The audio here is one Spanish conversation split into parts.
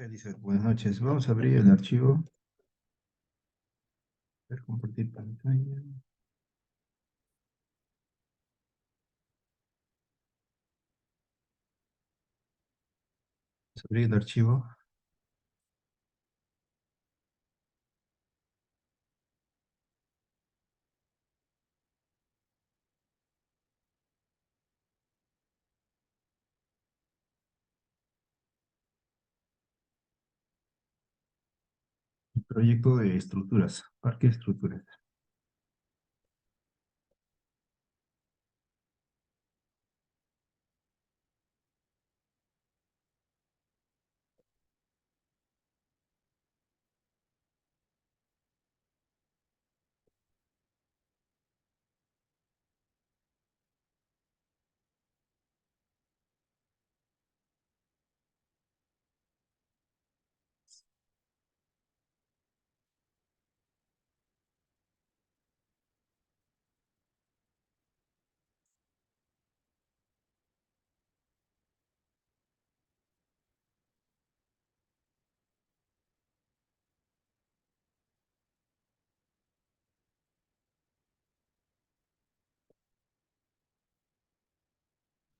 Elizabeth, buenas noches. Vamos a abrir el archivo. A ver, compartir pantalla. Vamos a abrir el archivo. Proyecto de estructuras. Parque de estructuras.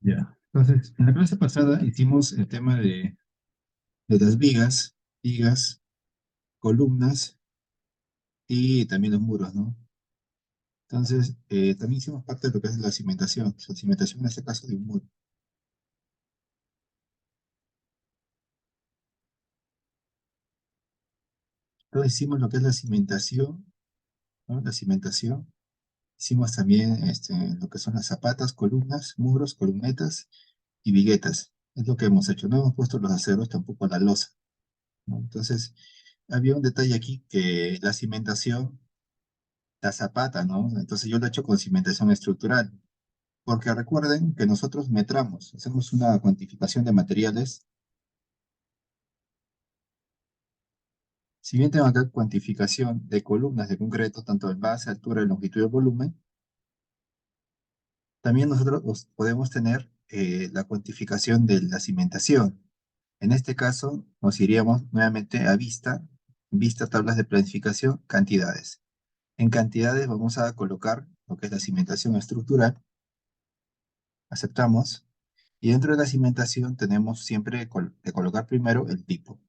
Ya. Entonces, en la clase pasada hicimos el tema de las vigas, columnas y también los muros, ¿no? Entonces, también hicimos parte de lo que es la cimentación. La cimentación en este caso de un muro. Entonces hicimos lo que es la cimentación, ¿no? La cimentación. Hicimos también lo que son las zapatas, columnas, muros, columnetas y viguetas. Es lo que hemos hecho. No hemos puesto los aceros, tampoco la losa, ¿no? Entonces, había un detalle aquí que la cimentación, la zapata, ¿no? Entonces yo lo he hecho con cimentación estructural. Porque recuerden que nosotros metramos, hacemos una cuantificación de materiales. Si bien tengo acá cuantificación de columnas de concreto, tanto en base, altura, longitud y volumen, también nosotros podemos tener la cuantificación de la cimentación. En este caso, nos iríamos nuevamente a vista, tablas de planificación, cantidades. En cantidades vamos a colocar lo que es la cimentación estructural, aceptamos, y dentro de la cimentación tenemos siempre que colocar primero el tipo.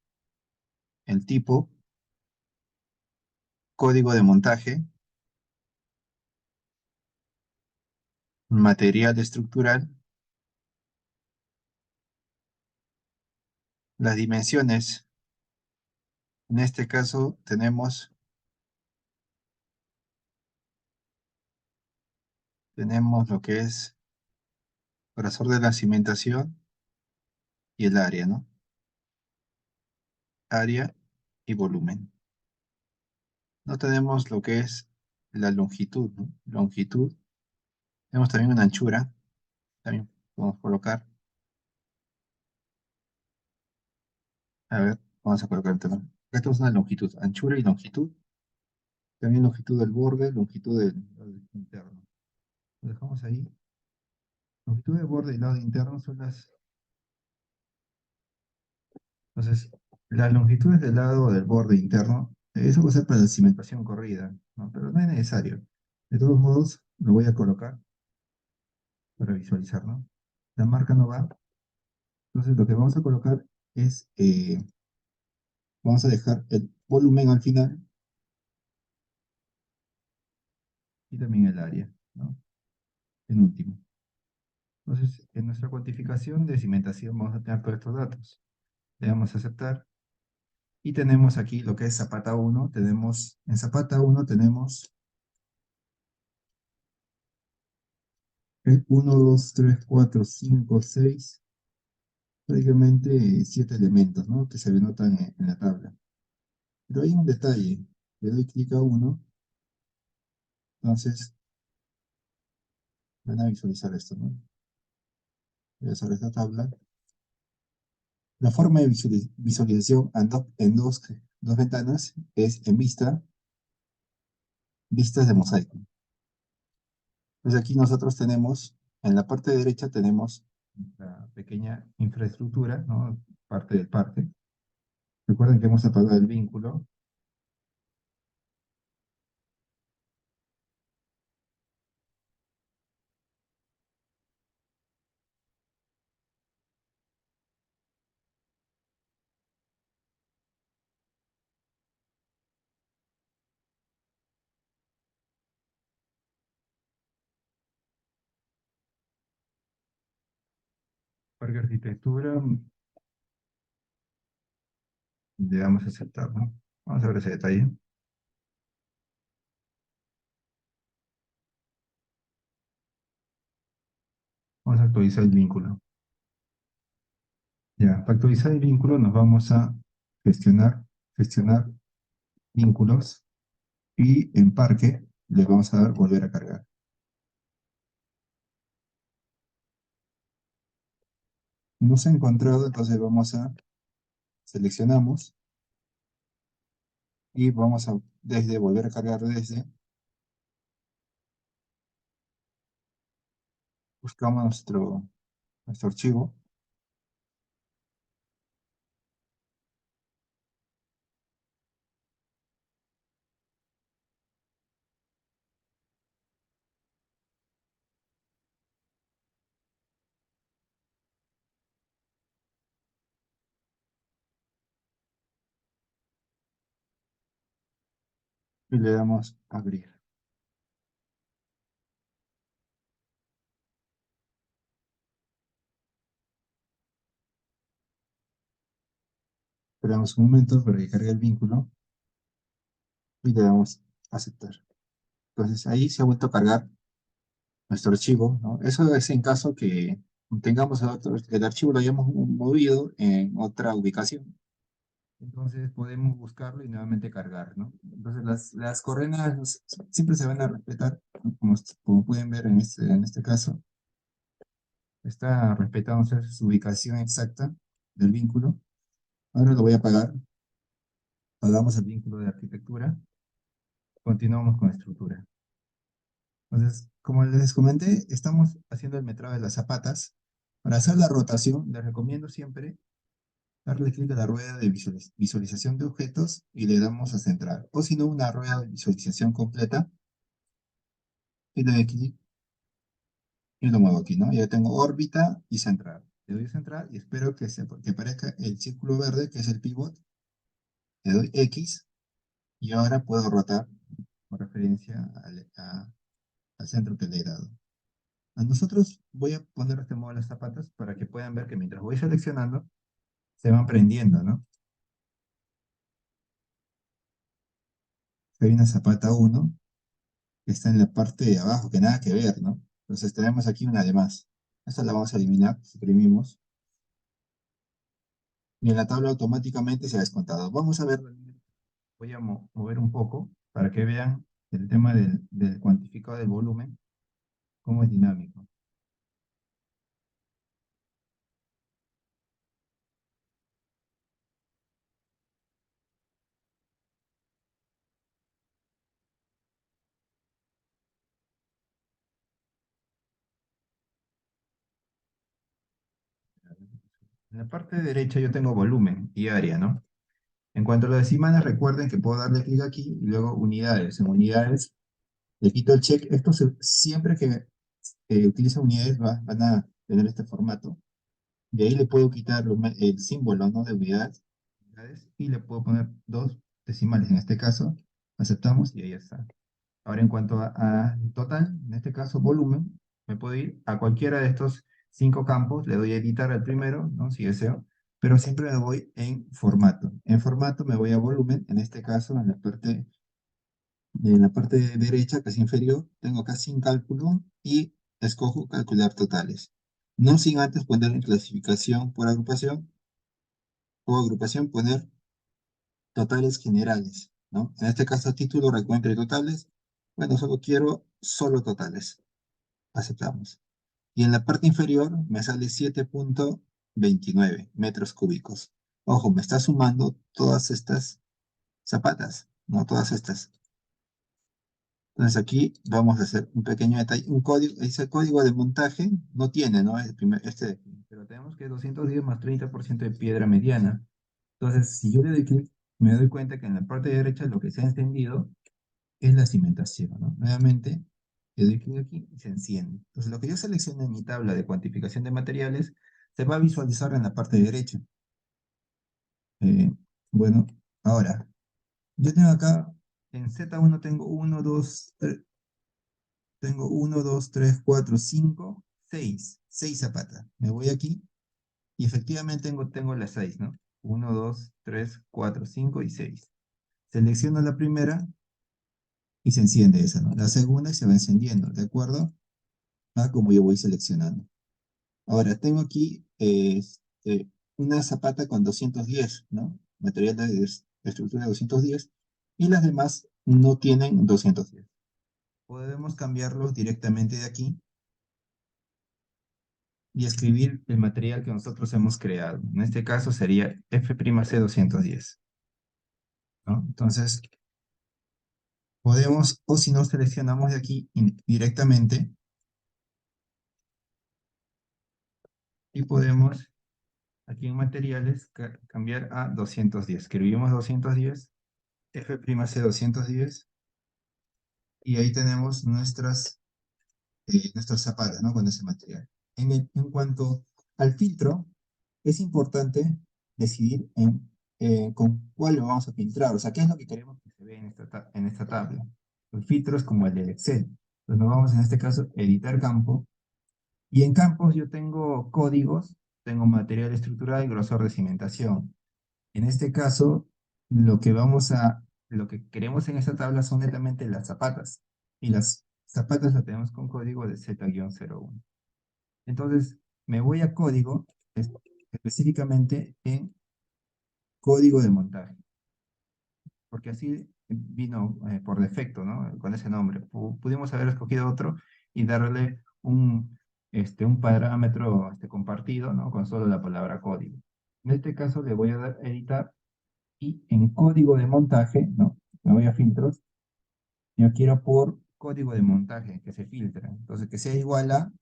El tipo, código de montaje, material estructural, las dimensiones. En este caso tenemos lo que es grosor de la cimentación y el área, ¿no? Área y volumen. No tenemos lo que es la longitud, ¿no? Longitud. Tenemos también una anchura. También podemos colocar. A ver, vamos a colocar el tema. Acá tenemos una longitud, anchura y longitud. También longitud del borde, longitud del interno. Lo dejamos ahí. Longitud del borde y lado interno son las. Entonces, las longitudes del lado del borde interno, eso va a ser para la cimentación corrida, ¿no? Pero no es necesario. De todos modos, lo voy a colocar para visualizar, ¿no? La marca no va. Entonces, lo que vamos a colocar es, vamos a dejar el volumen al final y también el área, ¿no? En último. Entonces, en nuestra cuantificación de cimentación vamos a tener todos estos datos. Le damos a aceptar. Y tenemos aquí lo que es Zapata 1. En Zapata 1 tenemos el 1, 2, 3, 4, 5, 6, prácticamente 7 elementos, ¿no? Que se denotan en la tabla. Pero hay un detalle. Le doy clic a uno, entonces van a visualizar esto, ¿no? Voy a hacer esta tabla. La forma de visualización dos ventanas es en vistas de mosaico. Entonces aquí nosotros tenemos, en la parte derecha tenemos la pequeña infraestructura, ¿no? Parte del parque. Recuerden que hemos apagado el vínculo Parque Arquitectura, le damos a aceptar, ¿no? Vamos a ver ese detalle. Vamos a actualizar el vínculo. Ya, para actualizar el vínculo nos vamos a gestionar vínculos y en Parque le vamos a dar volver a cargar. No se ha encontrado, entonces vamos a seleccionamos y vamos a desde volver a cargar desde, buscamos nuestro archivo y le damos abrir. Esperamos un momento para que cargue el vínculo y le damos aceptar. Entonces ahí se ha vuelto a cargar nuestro archivo, ¿no? Eso es en caso que tengamos el archivo lo hayamos movido en otra ubicación. Entonces podemos buscarlo y nuevamente cargar, ¿no? Entonces las coordenadas siempre se van a respetar, ¿no? Como pueden ver en este caso, está respetándose su ubicación exacta del vínculo. Ahora lo voy a apagar, apagamos el vínculo de arquitectura, continuamos con la estructura. Entonces, como les comenté, estamos haciendo el metrado de las zapatas. Para hacer la rotación, les recomiendo siempre darle clic a la rueda de visualización de objetos y le damos a centrar. O si no, una rueda de visualización completa y le doy clic y lo muevo aquí, ¿no? Ya tengo órbita y centrar. Le doy a centrar y espero que aparezca el círculo verde, que es el pivot. Le doy X y ahora puedo rotar con referencia al centro que le he dado. A nosotros voy a poner de este modo las zapatas para que puedan ver que mientras voy seleccionando, se van prendiendo, ¿no? Hay una zapata uno que está en la parte de abajo, que nada que ver, ¿no? Entonces tenemos aquí una de más. Esta la vamos a eliminar, suprimimos, y en la tabla automáticamente se ha descontado. Vamos a ver, voy a mover un poco para que vean el tema del cuantificado del volumen, cómo es dinámico. En la parte derecha yo tengo volumen y área, ¿no? En cuanto a los decimales, recuerden que puedo darle clic aquí y luego unidades. En unidades le quito el check. Siempre que utilicen unidades van a tener este formato. De ahí le puedo quitar el símbolo, ¿no? De unidades y le puedo poner dos decimales. En este caso, aceptamos y ahí está. Ahora, en cuanto a total, en este caso volumen, me puedo ir a cualquiera de estos 5 campos, le doy a editar al primero, ¿no? Si deseo, pero siempre me voy en formato. En formato me voy a volumen, en este caso, en la parte derecha, casi inferior, tengo acá sin cálculo y escojo calcular totales. No sin antes poner en clasificación por agrupación o agrupación poner totales generales, ¿no? En este caso, título, recuento y totales. Bueno, solo quiero solo totales. Aceptamos. Y en la parte inferior me sale 7,29 metros cúbicos. Ojo, me está sumando todas estas zapatas, no todas estas. Entonces aquí vamos a hacer un pequeño detalle, un código, ese código de montaje no tiene, ¿no? Pero tenemos que 210 más 30% de piedra mediana. Entonces, si yo le doy clic, me doy cuenta que en la parte derecha lo que se ha encendido es la cimentación, ¿no? Nuevamente, le doy clic aquí y se enciende. Entonces, lo que yo selecciono en mi tabla de cuantificación de materiales se va a visualizar en la parte derecha. Eh, bueno, ahora, yo tengo acá, en Z1 tengo 1, 2, 3, tengo 1, 2, 3, 4, 5, 6. 6 zapatas. Me voy aquí y efectivamente tengo las 6, ¿no? 1, 2, 3, 4, 5 y 6. Selecciono la primera y se enciende esa, ¿no? La segunda y se va encendiendo, ¿de acuerdo? A como yo voy seleccionando. Ahora, tengo aquí una zapata con 210, ¿no? Material de estructura de 210 y las demás no tienen 210. Podemos cambiarlos directamente de aquí y escribir el material que nosotros hemos creado. En este caso sería F'C 210, ¿no? Entonces, podemos, o si no seleccionamos de aquí directamente y podemos, aquí en materiales, cambiar a 210. Escribimos 210, F'C 210, y ahí tenemos nuestras zapatas, ¿no? Con ese material. En cuanto al filtro, es importante decidir con cuál lo vamos a filtrar, o sea, qué es lo que queremos que se vea en esta tabla. El filtro es como el del Excel. Entonces nos vamos en este caso a editar campo, y en campos yo tengo códigos, tengo material estructural y grosor de cimentación. En este caso, lo que queremos en esta tabla son netamente las zapatas, y las zapatas las tenemos con código de Z-01. Entonces, me voy a código, específicamente en código de montaje, porque así vino por defecto, ¿no? Con ese nombre. Pudimos haber escogido otro y darle un parámetro compartido, ¿no? Con solo la palabra código. En este caso le voy a dar editar, y en código de montaje, ¿no? Me voy a filtros, yo quiero por código de montaje que se filtre, entonces que sea igual a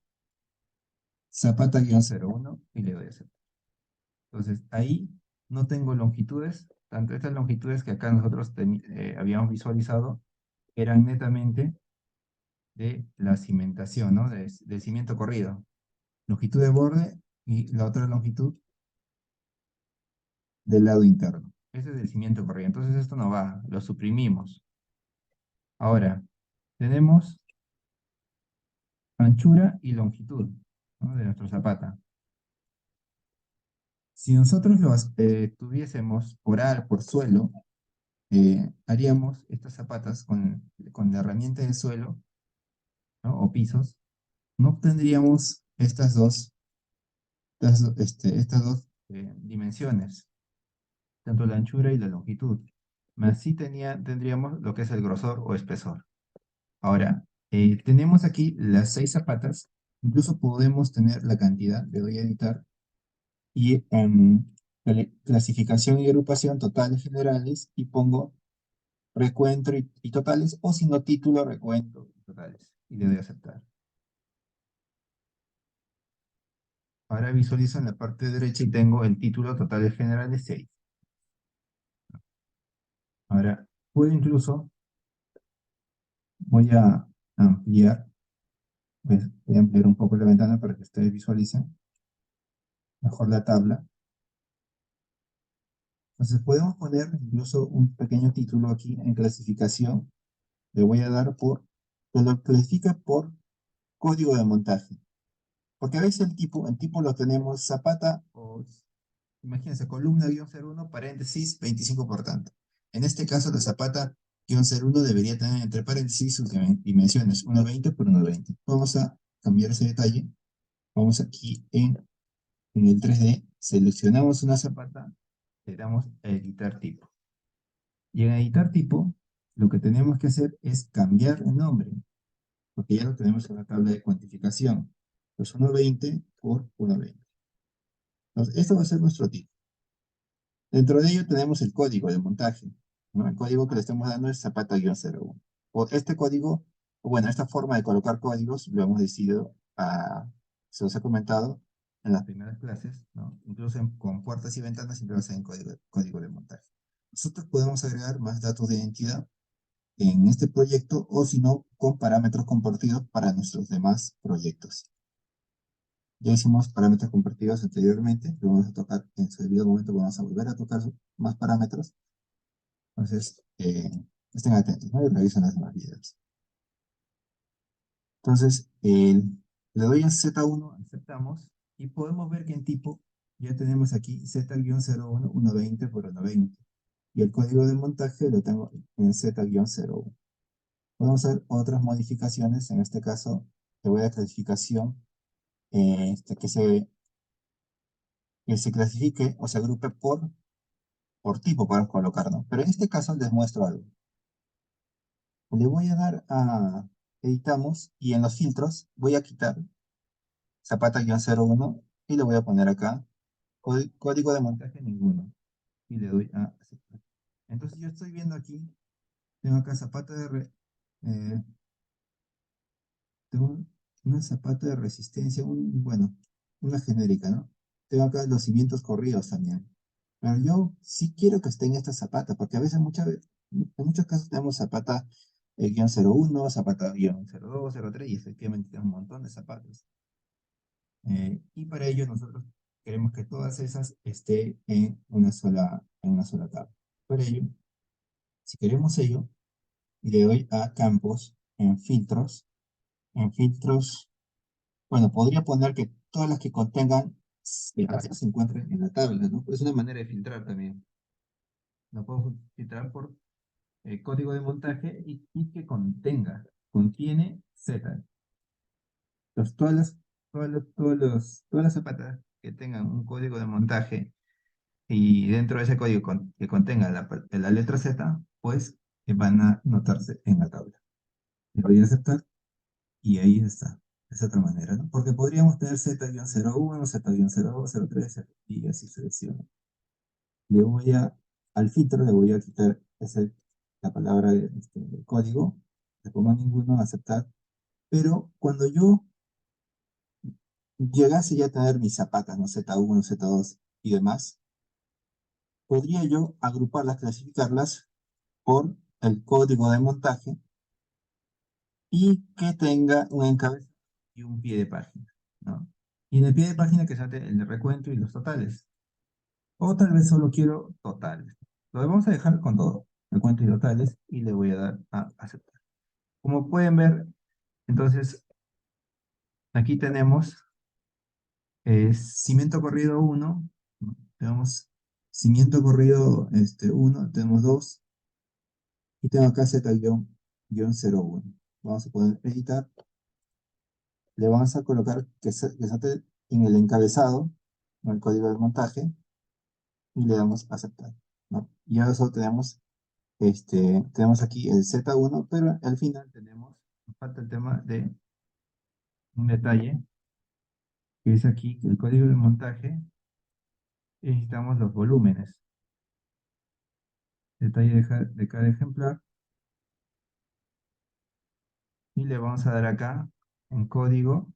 zapata-01 y le doy a aceptar. Entonces ahí no tengo longitudes, tanto estas longitudes que acá nosotros habíamos visualizado eran netamente de la cimentación, ¿no? Del cimiento corrido. Longitud de borde y la otra longitud del lado interno. Ese es del cimiento corrido. Entonces esto no va, lo suprimimos. Ahora, tenemos anchura y longitud, ¿no? De nuestro zapata. Si nosotros tuviésemos por suelo, haríamos estas zapatas con la herramienta de suelo, ¿no? O pisos, no obtendríamos estas dos dimensiones, tanto la anchura y la longitud. Más sí tendríamos lo que es el grosor o espesor. Ahora, tenemos aquí las 6 zapatas, incluso podemos tener la cantidad, le doy a editar, y en clasificación y agrupación totales generales, y pongo recuento y totales, o si no título, recuento y totales, y le doy a aceptar. Ahora visualizo en la parte derecha y tengo el título totales generales 6. Ahora, puedo incluso, voy a ampliar, pues, voy a ampliar un poco la ventana para que ustedes visualicen mejor la tabla. Entonces podemos poner incluso un pequeño título aquí en clasificación. Le voy a dar lo clasifica por código de montaje. Porque a veces el tipo lo tenemos zapata o, imagínense, columna -01, paréntesis, 25 por tanto. En este caso, la zapata -01 debería tener entre paréntesis sus dimensiones, 1,20 por 1,20. Vamos a cambiar ese detalle. Vamos aquí en el 3D, seleccionamos una zapata, le damos a editar tipo. Y en editar tipo, lo que tenemos que hacer es cambiar el nombre, porque ya lo tenemos en la tabla de cuantificación. Pues 1,20 por 1,20. Entonces, esto va a ser nuestro tipo. Dentro de ello tenemos el código de montaje, ¿no? El código que le estamos dando es zapata-01. O este código, o bueno, esta forma de colocar códigos lo hemos decidido, se os ha comentado, en las primeras clases, ¿no? Incluso con puertas y ventanas siempre va a ser en código de montaje. Nosotros podemos agregar más datos de identidad en este proyecto o si no, con parámetros compartidos para nuestros demás proyectos. Ya hicimos parámetros compartidos anteriormente, lo vamos a tocar en su debido momento, vamos a volver a tocar más parámetros. Entonces, estén atentos, ¿no? Y revisen los demás videos. Entonces, le doy a Z1, aceptamos, y podemos ver que en tipo ya tenemos aquí Z-01, 120 por 120. Y el código de montaje lo tengo en Z-01. Podemos hacer otras modificaciones, en este caso, le voy a clasificación que se clasifique o se agrupe por tipo para colocar, ¿no? Pero en este caso les muestro algo. Le voy a dar a editamos y en los filtros voy a quitar Zapata-01 y le voy a poner acá código de montaje ninguno y le doy a aceptar. Entonces yo estoy viendo aquí, tengo acá eh, tengo una zapata de resistencia, bueno, una genérica, ¿no? Tengo acá los cimientos corridos también. Pero yo sí quiero que esté en esta zapata, porque a veces, en muchos casos tenemos zapata guión 01, zapata guión 02, 03, y efectivamente tenemos un montón de zapatos. Y para ello nosotros queremos que todas esas estén en una sola tabla. Para ello, si queremos ello, le doy a campos en filtros, bueno, podría poner que todas las que contengan se encuentren en la tabla, ¿no? Es una manera de filtrar también. Lo puedo filtrar por código de montaje y que contiene Z. Entonces, todas las zapatas que tengan un código de montaje y dentro de ese código que contenga la letra Z, pues van a notarse en la tabla. Le voy a aceptar y ahí está. Es otra manera, ¿no? Porque podríamos tener Z-01, Z-02, 03, y así selecciono. Al filtro le voy a quitar la palabra del código, le pongo ninguno, aceptar. Pero cuando yo llegase ya a tener mis zapatas, ¿no? Z1, Z2 y demás, podría yo agruparlas, clasificarlas por el código de montaje y que tenga un encabezado y un pie de página, ¿no? Y en el pie de página que salte el recuento y los totales. O tal vez solo quiero totales. Lo vamos a dejar con todo, recuento y totales, y le voy a dar a aceptar. Como pueden ver, entonces, aquí tenemos cimiento corrido 1, ¿no? Tenemos cimiento corrido 1, tenemos 2, y tengo acá Z-01. Vamos a poder editar, le vamos a colocar que salte en el encabezado, en el código de montaje, y le damos a aceptar, ¿no? Y ahora solo tenemos aquí el Z1, pero al final nos falta el tema de un detalle, que es aquí que el código de montaje, necesitamos los volúmenes, detalle de cada ejemplar, y le vamos a dar acá en código,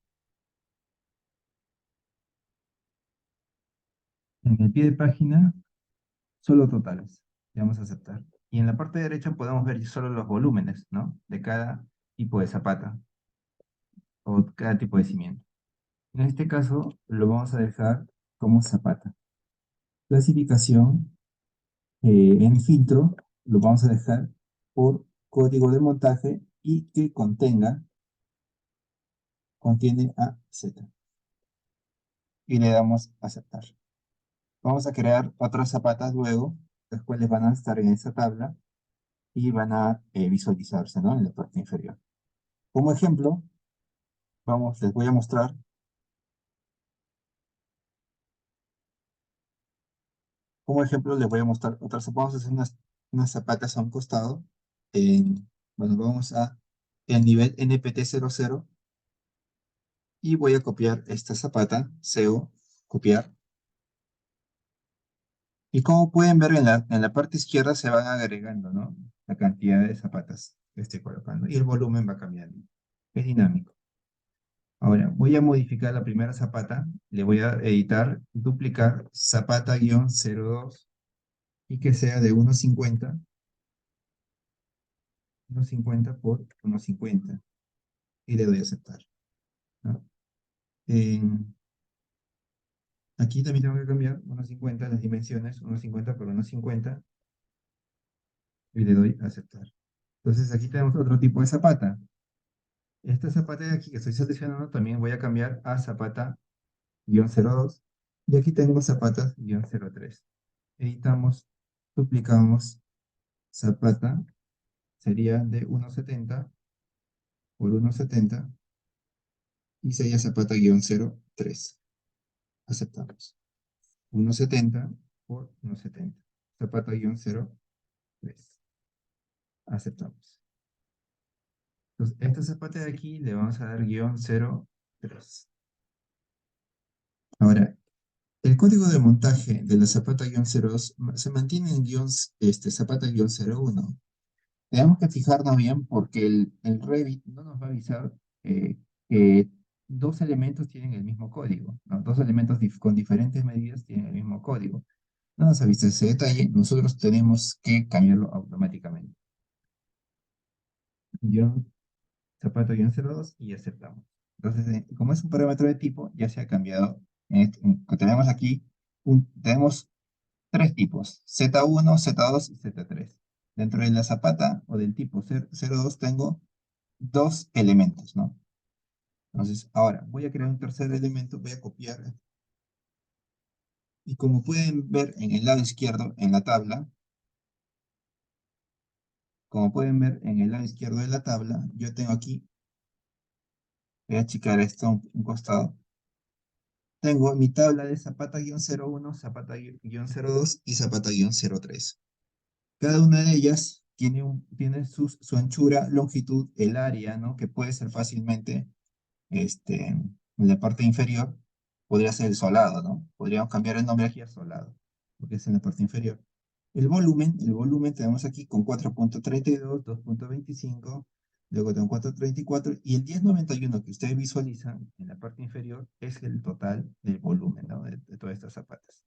en el pie de página, solo totales. Le vamos a aceptar. Y en la parte derecha podemos ver solo los volúmenes, ¿no? De cada tipo de zapata o cada tipo de cimiento. En este caso lo vamos a dejar como zapata. Clasificación en filtro lo vamos a dejar por código de montaje y que contiene a Z. Y le damos a aceptar. Vamos a crear otras zapatas luego, las cuales van a estar en esa tabla y van a visualizarse, ¿no? En la parte inferior. Como ejemplo, les voy a mostrar, les voy a mostrar otras. Vamos a hacer unas zapatas a un costado. Bueno, vamos a el nivel NPT00 y voy a copiar esta zapata, CO, copiar. Y como pueden ver en la parte izquierda se van agregando, ¿no? La cantidad de zapatas que estoy colocando y el volumen va cambiando. Es dinámico. Ahora, voy a modificar la primera zapata, le voy a editar, duplicar zapata-02 y que sea de 1.50 por 1.50 y le doy a aceptar, ¿no? En- Aquí también tengo que cambiar 1.50 las dimensiones, 1.50 por 1.50 y le doy a aceptar. Entonces aquí tenemos otro tipo de zapata. Esta zapata de aquí que estoy seleccionando también voy a cambiar a zapata-02 y aquí tengo zapatas-03. Editamos, duplicamos zapata, sería de 1.70 por 1.70 y sería zapata-03. Aceptamos. 1.70 por 1.70. Zapata-03. Aceptamos. Entonces, esta zapata de aquí le vamos a dar -03. Ahora, el código de montaje de la zapata-02 se mantiene en zapata-01. Tenemos que fijarnos bien porque el Revit no nos va a avisar que dos elementos tienen el mismo código, ¿no? Dos elementos con diferentes medidas tienen el mismo código. No nos avisa ese detalle, nosotros tenemos que cambiarlo automáticamente. Guión, zapato-02 y aceptamos. Entonces, como es un parámetro de tipo, ya se ha cambiado. Tenemos aquí, tenemos tres tipos, Z1, Z2 y Z3. Dentro de la zapata o del tipo 02 tengo dos elementos, ¿no? Entonces, ahora voy a crear un tercer elemento, voy a copiar. Y como pueden ver en el lado izquierdo, en la tabla, como pueden ver en el lado izquierdo de la tabla, yo tengo aquí, voy a achicar esto a un costado, tengo mi tabla de zapata-01, zapata-02 y zapata-03. Cada una de ellas tiene su anchura, longitud, el área, ¿no? Que puede ser fácilmente en la parte inferior, podría ser el solado, ¿no? Podríamos cambiar el nombre aquí a solado, porque es en la parte inferior. El volumen tenemos aquí con 4.32, 2.25, luego tengo 4.34 y el 10.91 que ustedes visualizan en la parte inferior es el total del volumen, ¿no? De todas estas zapatas.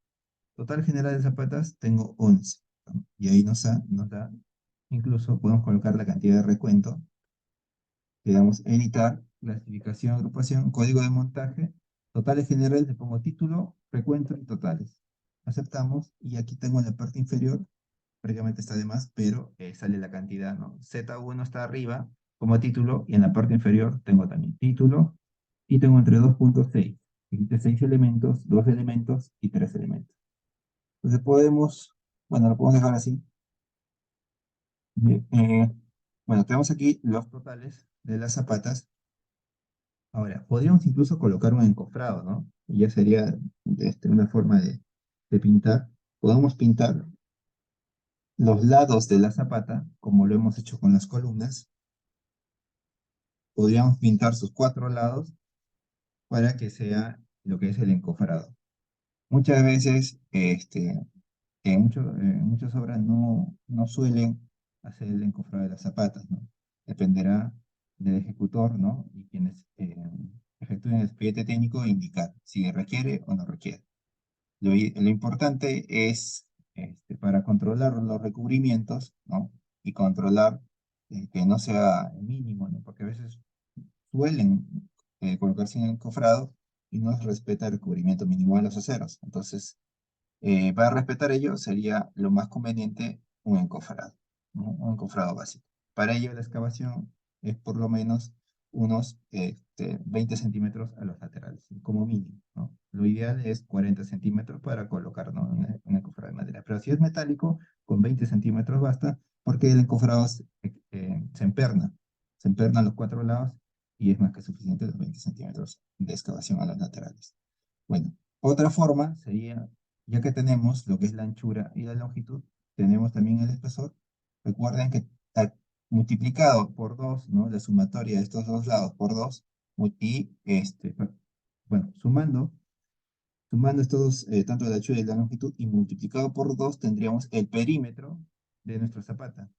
Total general de zapatas tengo 11, ¿no? Y ahí nos da, incluso podemos colocar la cantidad de recuento. Le damos editar, clasificación, agrupación, código de montaje, totales generales, le pongo título, recuento y totales. Aceptamos y aquí tengo en la parte inferior, prácticamente está de más, pero sale la cantidad, ¿no? Z1 está arriba como título y en la parte inferior tengo también título y tengo entre 2.6. Existe 6 elementos, 2 elementos y 3 elementos. Entonces bueno, lo podemos dejar así. Bien, bueno, tenemos aquí los totales de las zapatas. Ahora, podríamos incluso colocar un encofrado, ¿no? Y ya sería una forma de pintar. Podemos pintar los lados de la zapata, como lo hemos hecho con las columnas. Podríamos pintar sus cuatro lados para que sea lo que es el encofrado. Muchas veces, en muchas obras no suelen hacer el encofrado de las zapatas, ¿no? Dependerá del ejecutor, ¿no? Y quienes efectúen el expediente técnico indicar si requiere o no requiere. Lo importante es, para controlar los recubrimientos, ¿no? Y controlar que no sea mínimo, ¿no? Porque a veces suelen colocarse en encofrado y no se respeta el recubrimiento mínimo de los aceros. Entonces, para respetar ello, sería lo más conveniente un encofrado, ¿no? Un encofrado básico. Para ello, la excavación es por lo menos unos 20 centímetros a los laterales, como mínimo, ¿no? Lo ideal es 40 centímetros para colocar, ¿no? Un encofrado de madera. Pero si es metálico, con 20 centímetros basta, porque el encofrado se emperna a los cuatro lados y es más que suficiente los 20 centímetros de excavación a los laterales. Bueno, otra forma sería, ya que tenemos lo que es la anchura y la longitud, tenemos también el espesor. Recuerden que está multiplicado por 2, ¿no? La sumatoria de estos dos lados por 2, y bueno, sumando estos dos, tanto la anchura y la longitud, y multiplicado por 2 tendríamos el perímetro de nuestra zapata.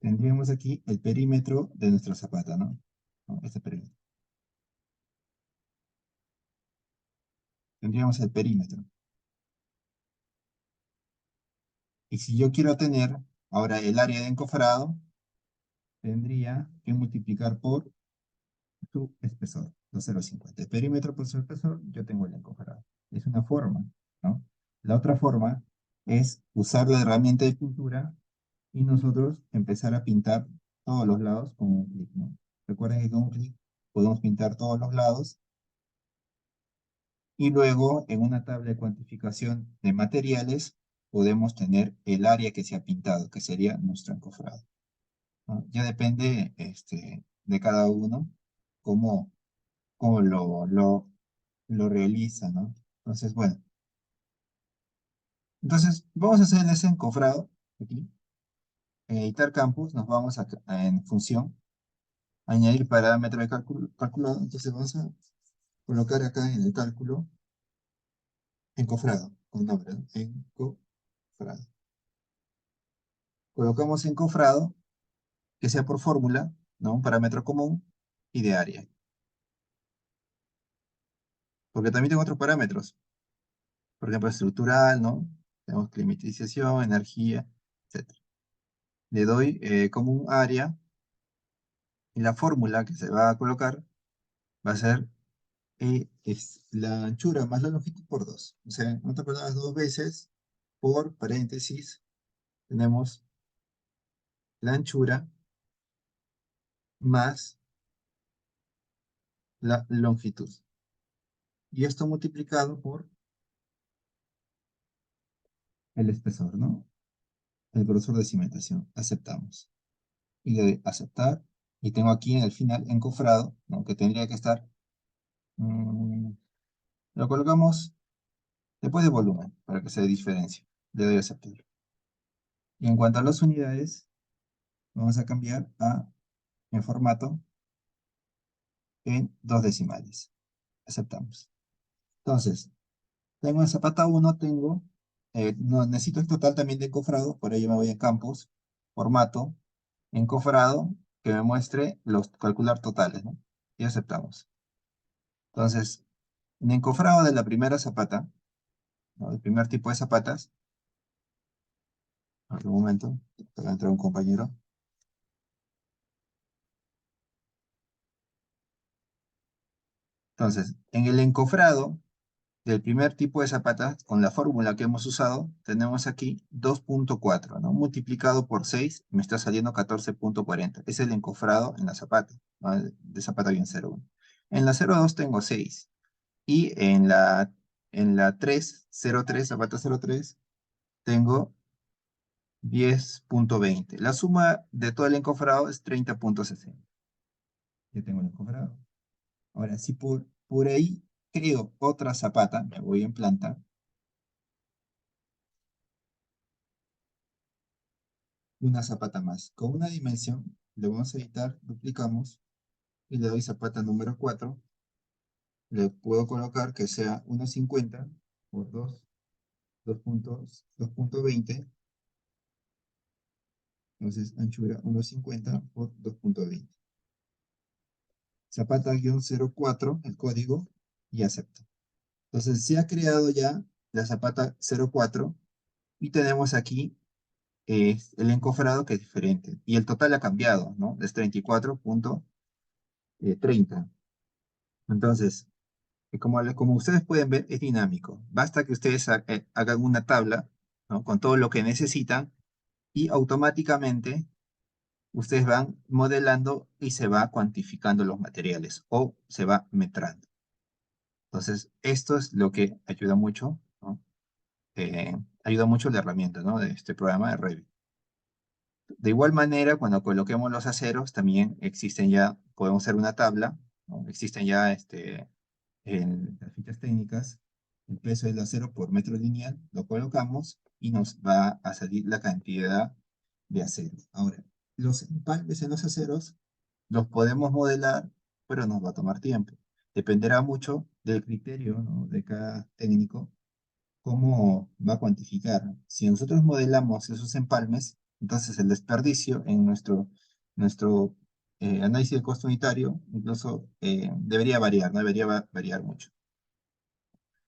tendríamos aquí el perímetro de nuestra zapata, ¿no? ¿No? Este perímetro. Tendríamos el perímetro. Y si yo quiero tener ahora el área de encofrado, tendría que multiplicar por su espesor, 2,050. El perímetro por su espesor, yo tengo el encofrado. Es una forma, ¿no? La otra forma es usar la herramienta de pintura y nosotros empezar a pintar todos los lados con un clic, ¿no? Recuerden que con un clic podemos pintar todos los lados y luego en una tabla de cuantificación de materiales podemos tener el área que se ha pintado, que sería nuestro encofrado, ¿no? Ya depende de cada uno cómo, cómo lo realiza, ¿no? Entonces, bueno, entonces vamos a hacer ese encofrado aquí. En editar campus nos vamos en función, añadir parámetro de cálculo, calculado. Entonces vamos a colocar acá en el cálculo encofrado, con nombre, ¿no? Encofrado. Colocamos encofrado, que sea por fórmula, ¿no? Un parámetro común y de área. Porque también tengo otros parámetros. Por ejemplo, estructural, ¿no? Tenemos climatización, energía, etc. Le doy como un área y la fórmula que se va a colocar va a ser es la anchura más la longitud por 2. O sea, en otras palabras, 2 veces por paréntesis tenemos la anchura más la longitud. Y esto multiplicado por el espesor, ¿no? El grosor de cimentación. Aceptamos. Y le doy aceptar. Y tengo aquí en el final encofrado, ¿no? Que tendría que estar. mm, lo colocamos después de volumen, para que se diferencie. Le doy aceptar. Y en cuanto a las unidades, vamos a cambiar en formato en 2 decimales. Aceptamos. Entonces, tengo en zapata 1, no, necesito el total también de encofrado, por ello me voy a campos, formato, encofrado, que me muestre los calcular totales, ¿no? Y aceptamos. Entonces, en encofrado de la primera zapata, ¿no? El primer tipo de zapatas, en un momento, para entrar un compañero. Entonces, en el encofrado del primer tipo de zapatas, con la fórmula que hemos usado, tenemos aquí 2,4, ¿no? Multiplicado por 6, me está saliendo 14,40. Es el encofrado en la zapata, ¿no? De zapata bien 0,1. En la 0,2 tengo 6. Y en la 3,03, zapata 0,3, tengo 10,20. La suma de todo el encofrado es 30,60. Ya tengo el encofrado. Ahora, si por ahí creo otra zapata, me voy en planta, una zapata más. Con una dimensión, le vamos a editar, duplicamos y le doy zapata número 4. Le puedo colocar que sea 1,50 por 2,20. Entonces, anchura 1,50 por 2,20. Zapata-04, el código, y acepto. Entonces, se ha creado ya la zapata 04 y tenemos aquí el encofrado que es diferente. Y el total ha cambiado, ¿no? Es 34,30. Entonces, como ustedes pueden ver, es dinámico. Basta que ustedes hagan una tabla, ¿no? Con todo lo que necesitan y automáticamente ustedes van modelando y se va cuantificando los materiales o se va metrando. Entonces, esto es lo que ayuda mucho, ¿no? Ayuda mucho la herramienta, ¿no? De este programa de Revit. De igual manera, cuando coloquemos los aceros, también existen ya, podemos hacer una tabla, ¿no? Existen ya en las fichas técnicas, el peso del acero por metro lineal, lo colocamos y nos va a salir la cantidad de acero. Ahora, los empalmes en los aceros los podemos modelar, pero nos va a tomar tiempo. Dependerá mucho del criterio, ¿no? De cada técnico, cómo va a cuantificar. Si nosotros modelamos esos empalmes, Entonces, el desperdicio en nuestro análisis de costo unitario incluso debería variar, no debería variar mucho.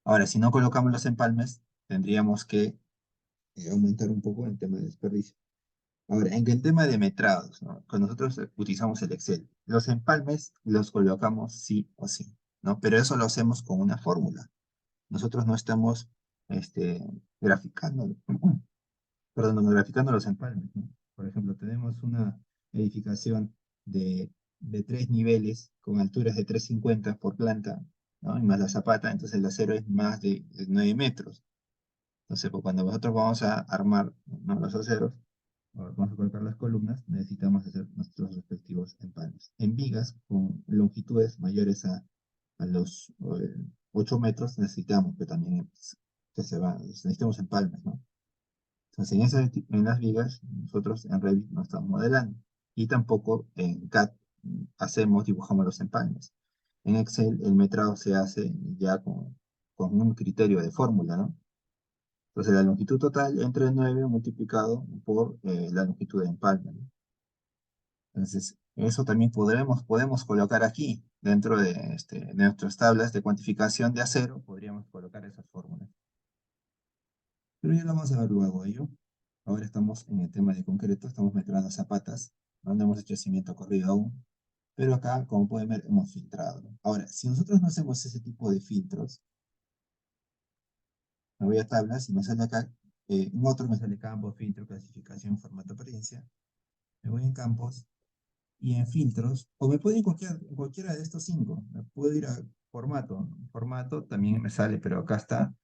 Ahora, si no colocamos los empalmes, tendríamos que aumentar un poco el tema de desperdicio. Ahora, en el tema de metrados, ¿no? Cuando nosotros utilizamos el Excel, los empalmes los colocamos sí o sí, ¿no? Pero eso lo hacemos con una fórmula. Nosotros no estamos este, graficando, perdón, no graficando los empalmes, ¿no? Por ejemplo, tenemos una edificación de 3 niveles con alturas de 3,50 por planta, ¿no? Y más la zapata, entonces el acero es más de 9 metros. Entonces, pues, cuando nosotros vamos a armar, ¿no? Los aceros, o vamos a colocar las columnas, necesitamos hacer nuestros respectivos empalmes. En vigas, con longitudes mayores a los 8 metros, necesitamos que también necesitamos empalmes, ¿no? Entonces, en las vigas, nosotros en Revit no estamos modelando. Y tampoco en CAD dibujamos los empalmes. En Excel, el metrado se hace ya con un criterio de fórmula, ¿no? Entonces, la longitud total entre 9 multiplicado por la longitud de empalme, ¿no? Entonces, eso también podemos colocar aquí, dentro de nuestras tablas de cuantificación de acero, podríamos colocar esas fórmulas. Pero ya lo vamos a ver luego ello. Ahora estamos en el tema de concreto, estamos mezclando zapatas, no hemos hecho cimiento corrido aún, pero acá, como pueden ver, hemos filtrado, ¿no? Ahora, si nosotros no hacemos ese tipo de filtros, me voy a tablas y me sale acá, en otro me sale campo, filtro, clasificación, formato, apariencia, me voy en campos y en filtros, o me puedo ir en cualquiera de estos 5, me puedo ir a formato, formato también me sale, pero acá está,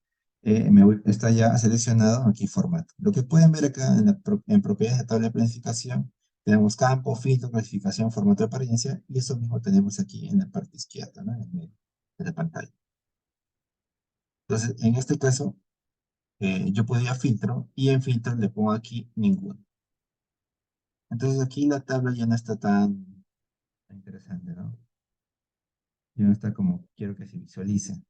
está ya seleccionado aquí formato. Lo que pueden ver acá en propiedades de tabla de planificación, tenemos campo, filtro, clasificación, formato de apariencia, y eso mismo tenemos aquí en la parte izquierda, ¿no? En el medio de la pantalla. Entonces, en este caso, yo puedo ir a filtro, y en filtro le pongo aquí ninguno. Entonces aquí la tabla ya no está tan interesante, ¿no? Ya no está como quiero que se visualice.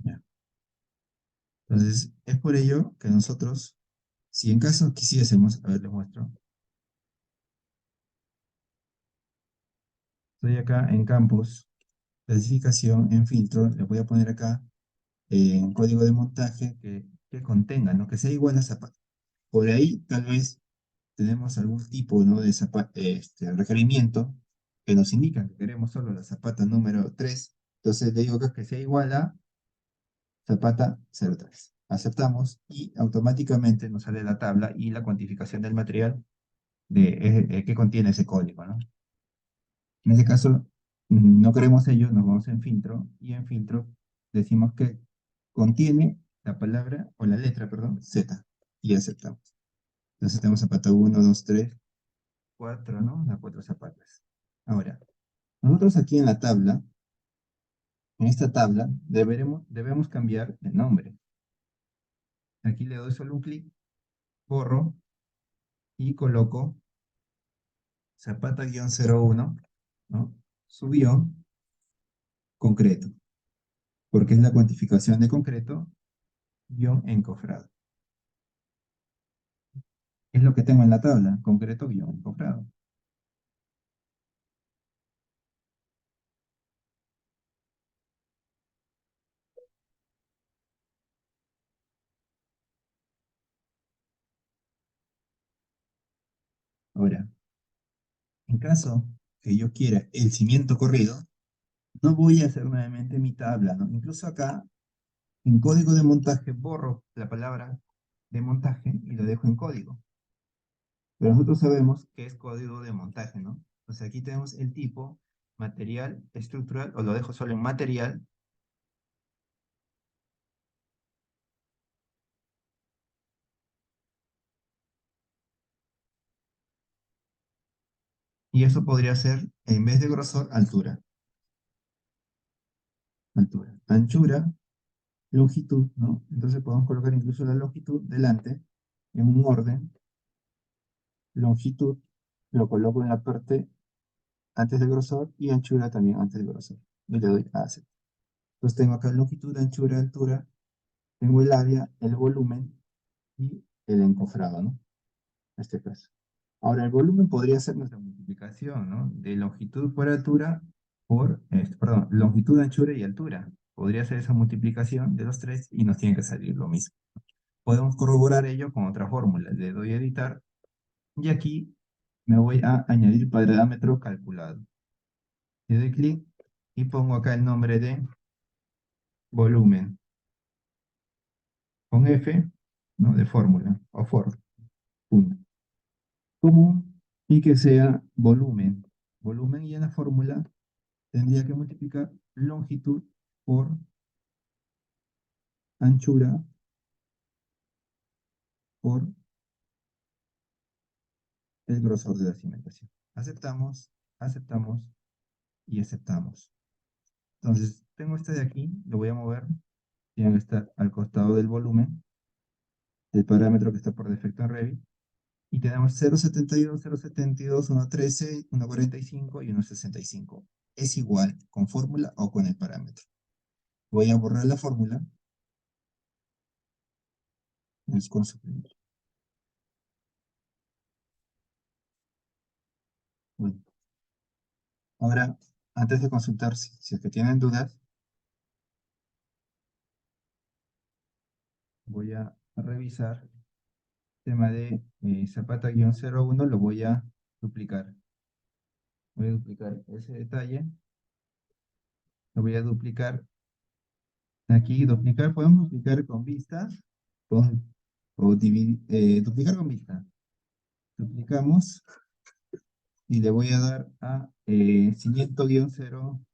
¿Ya? Entonces, es por ello que nosotros, si en caso quisiésemos, a ver, les muestro. Estoy acá en campos, clasificación, en filtro, le voy a poner acá un código de montaje que contenga, ¿no? Que sea igual a Zapata. Por ahí, tal vez, tenemos algún tipo, ¿no? De requerimiento que nos indica que queremos solo la zapata número 3. Entonces, le digo acá que sea igual a Zapata 03. Aceptamos y automáticamente nos sale la tabla y la cuantificación del material que contiene ese código, ¿no? En este caso, no queremos ello, nos vamos en filtro y en filtro decimos que contiene la palabra o la letra, perdón, Z y aceptamos. Entonces tenemos zapata 1, 2, 3, 4, ¿no? Las 4 zapatas. Ahora, nosotros aquí en la tabla, en esta tabla, debemos cambiar el nombre. Aquí le doy solo un clic, borro y coloco Zapata-01, ¿no? Subió concreto, porque es la cuantificación de concreto guión encofrado. Es lo que tengo en la tabla, concreto guión encofrado. Ahora, en caso que yo quiera el cimiento corrido, no voy a hacer nuevamente mi tabla, ¿no? Incluso acá, en código de montaje, borro la palabra de montaje y lo dejo en código. Pero nosotros sabemos que es código de montaje, ¿no? Entonces aquí tenemos el tipo, material, estructural, o lo dejo solo en material, y eso podría ser, en vez de grosor, altura. Altura. Anchura, longitud, ¿no? Entonces podemos colocar incluso la longitud delante, en un orden. Longitud, lo coloco en la parte antes del grosor y anchura también antes del grosor. Y le doy a aceptar. Entonces tengo acá longitud, anchura, altura, tengo el área, el volumen y el encofrado, ¿no? En este caso. Ahora, el volumen podría ser nuestra multiplicación, ¿no? De longitud por altura por, perdón, longitud, anchura y altura. Podría ser esa multiplicación de los tres y nos tiene que salir lo mismo. Podemos corroborar ello con otra fórmula. Le doy a editar y aquí me voy a añadir parámetro calculado. Le doy clic y pongo acá el nombre de volumen con F, ¿no? De fórmula o for, punto. Común y que sea volumen. Volumen y en la fórmula tendría que multiplicar longitud por anchura por el grosor de la cimentación. Aceptamos, aceptamos y aceptamos. Entonces, tengo este de aquí, lo voy a mover. Tiene que estar al costado del volumen, del parámetro que está por defecto en Revit. Y tenemos 0,72, 0,72, 1,13, 1,45 y 1,65. Es igual con fórmula o con el parámetro. Voy a borrar la fórmula. Es con suprimir. Bueno, ahora, antes de consultar, si es que tienen dudas, voy a revisar el tema de Zapata-01, lo voy a duplicar. Voy a duplicar ese detalle, lo voy a duplicar aquí. Duplicar, podemos duplicar con vista, o duplicar con vista. Duplicamos y le voy a dar a cimiento-0.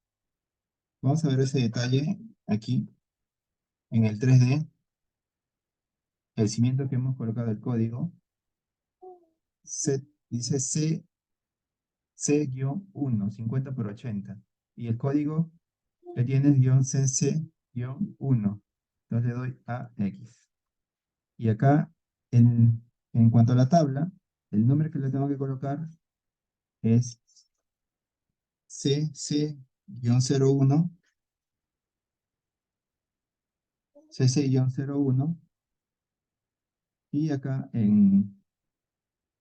Vamos a ver ese detalle aquí en el 3D, el cimiento que hemos colocado el código. Dice C-1, 50 por 80. Y el código que tiene es CC-1. Entonces le doy a X. Y acá, en cuanto a la tabla, el nombre que le tengo que colocar es CC-01, CC-01, y acá en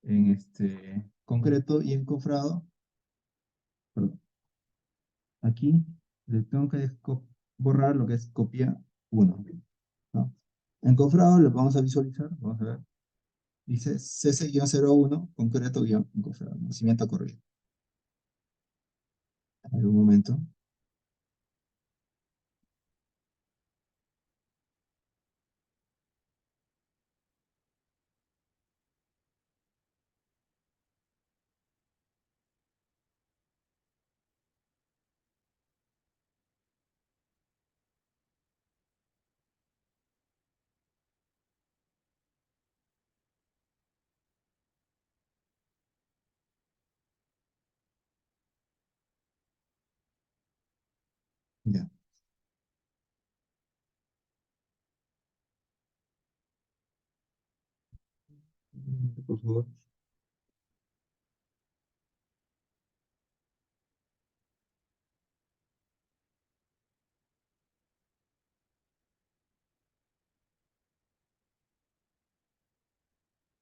este concreto y encofrado, perdón, aquí le tengo que borrar lo que es copia 1, ¿no? Encofrado lo vamos a visualizar, vamos a ver. Dice CC-01, concreto-encofrado, ¿no? Cimiento corrido. En algún momento, ya. Por favor,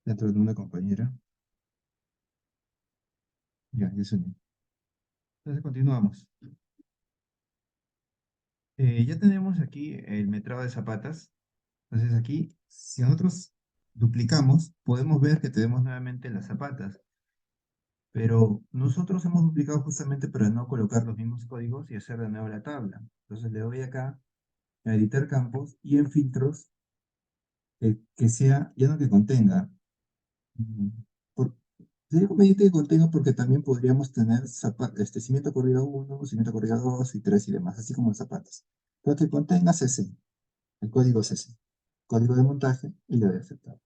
dentro de una compañera. Ya, ya se unió. Entonces continuamos. Ya tenemos aquí el metrado de zapatas. Entonces aquí, si nosotros duplicamos, podemos ver que tenemos nuevamente las zapatas. Pero nosotros hemos duplicado justamente para no colocar los mismos códigos y hacer de nuevo la tabla. Entonces le doy acá a editar campos y en filtros que sea, ya no que contenga. mm, Por, digo que contenga porque también podríamos tener cimiento corrido 1, cimiento corrido 2 y 3 y demás, así como los zapatos. Entonces que contenga CC, el código CC, código de montaje y le doy a aceptar.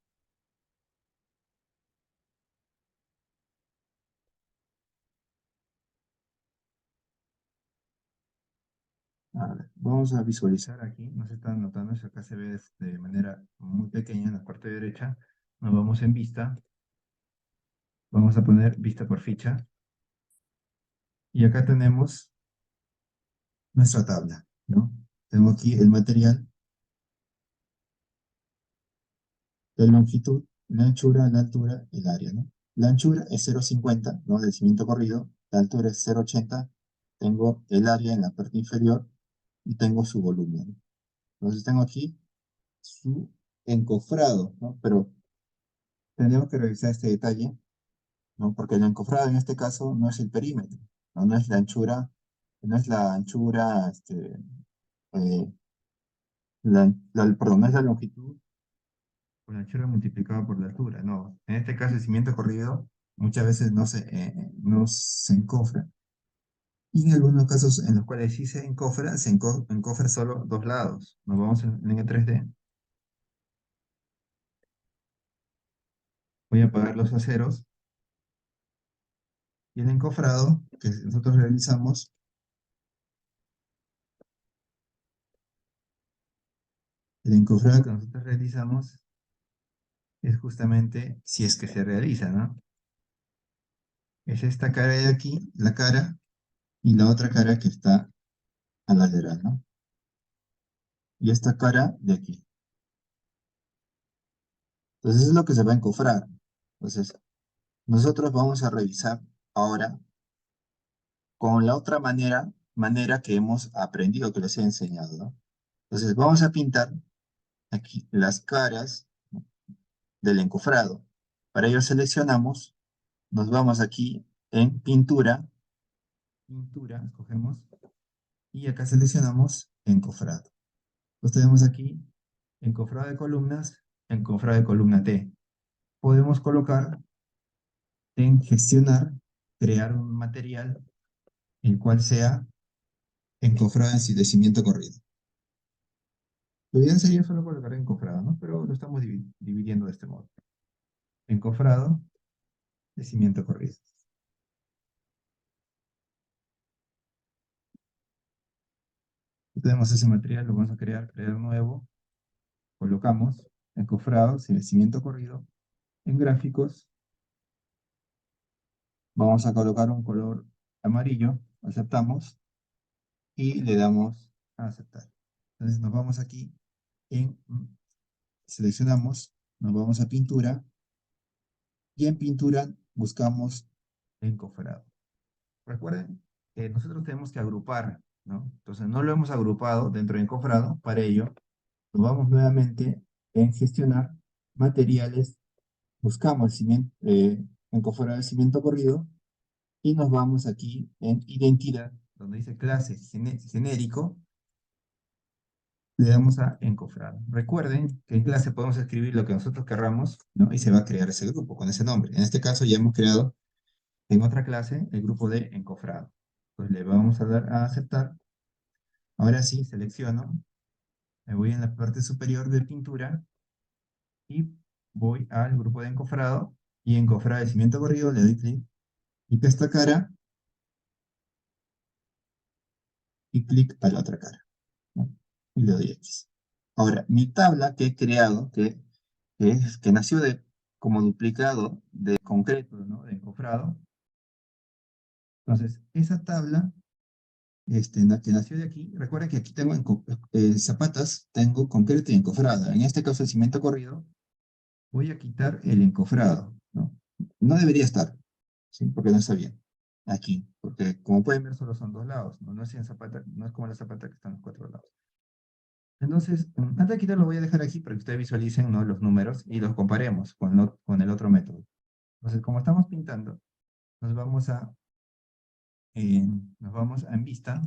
A ver, vamos a visualizar aquí, no se están notando, eso acá se ve de manera muy pequeña en la parte derecha. Nos vamos en vista, vamos a poner vista por ficha. Y acá tenemos nuestra tabla, ¿no? Tengo aquí el material, la longitud, la anchura, la altura, el área, ¿no? La anchura es 0,50, ¿no? Del cimiento corrido. La altura es 0,80. Tengo el área en la parte inferior y tengo su volumen, ¿no? Entonces tengo aquí su encofrado, ¿no? Pero tenemos que revisar este detalle, ¿no? Porque el encofrado en este caso no es el perímetro, ¿no? No es la anchura, eh, perdón, no es la longitud con la anchura multiplicada por la altura, no. En este caso el cimiento corrido muchas veces no se encofra. Y en algunos casos en los cuales sí se encofra, encofra solo dos lados. Nos vamos en el 3D. Voy a apagar los aceros. Y el encofrado que nosotros realizamos, el encofrado que nosotros realizamos es justamente si es que se realiza, ¿no? Es esta cara de aquí, la cara, y la otra cara que está a la lateral, ¿no? Y esta cara de aquí. Entonces es lo que se va a encofrar. Entonces, nosotros vamos a revisar ahora con la otra manera que hemos aprendido, que les he enseñado, ¿no? Entonces, vamos a pintar aquí las caras, ¿no? Del encofrado. Para ello seleccionamos, nos vamos aquí en pintura, escogemos, y acá seleccionamos encofrado. Entonces tenemos aquí encofrado de columnas, encofrado de columna T. Podemos colocar en gestionar, crear un material el cual sea encofrado de cimiento corrido. Lo ideal sería solo colocar encofrado, ¿no? Pero lo estamos dividiendo de este modo. Encofrado de cimiento corrido. Tenemos ese material, lo vamos a crear nuevo. Colocamos encofrado de cimiento corrido. En gráficos vamos a colocar un color amarillo. Aceptamos y le damos a aceptar. Entonces nos vamos aquí seleccionamos, nos vamos a pintura y en pintura buscamos encofrado. Recuerden que nosotros tenemos que agrupar, ¿no? Entonces no lo hemos agrupado dentro de encofrado, para ello nos vamos nuevamente en gestionar materiales, buscamos encofrado de cimiento corrido y nos vamos aquí en identidad, donde dice clase genérico, le damos a encofrado. Recuerden que en clase podemos escribir lo que nosotros querramos, ¿no? Y se va a crear ese grupo con ese nombre. En este caso ya hemos creado en otra clase el grupo de encofrado. Pues le vamos a dar a aceptar. Ahora sí, selecciono, me voy en la parte superior de pintura y voy al grupo de encofrado y encofrado de cimiento corrido, le doy clic y que esta cara y clic a la otra cara, ¿no? Y le doy X. Ahora, mi tabla que he creado, que nació como duplicado de concreto, ¿no? De encofrado. Entonces, esa tabla que nació de aquí, recuerda que aquí tengo zapatas, tengo concreto y encofrado. En este caso, el cimiento corrido, voy a quitar el encofrado, ¿no? No debería estar, ¿sí? Porque no está bien. Aquí, porque como pueden ver, solo son dos lados, ¿no? No es como la zapata que están los cuatro lados. Entonces, antes de quitarlo, voy a dejar aquí para que ustedes visualicen, ¿no? Los números y los comparemos con el otro método. Entonces, como estamos pintando, nos vamos a, en vista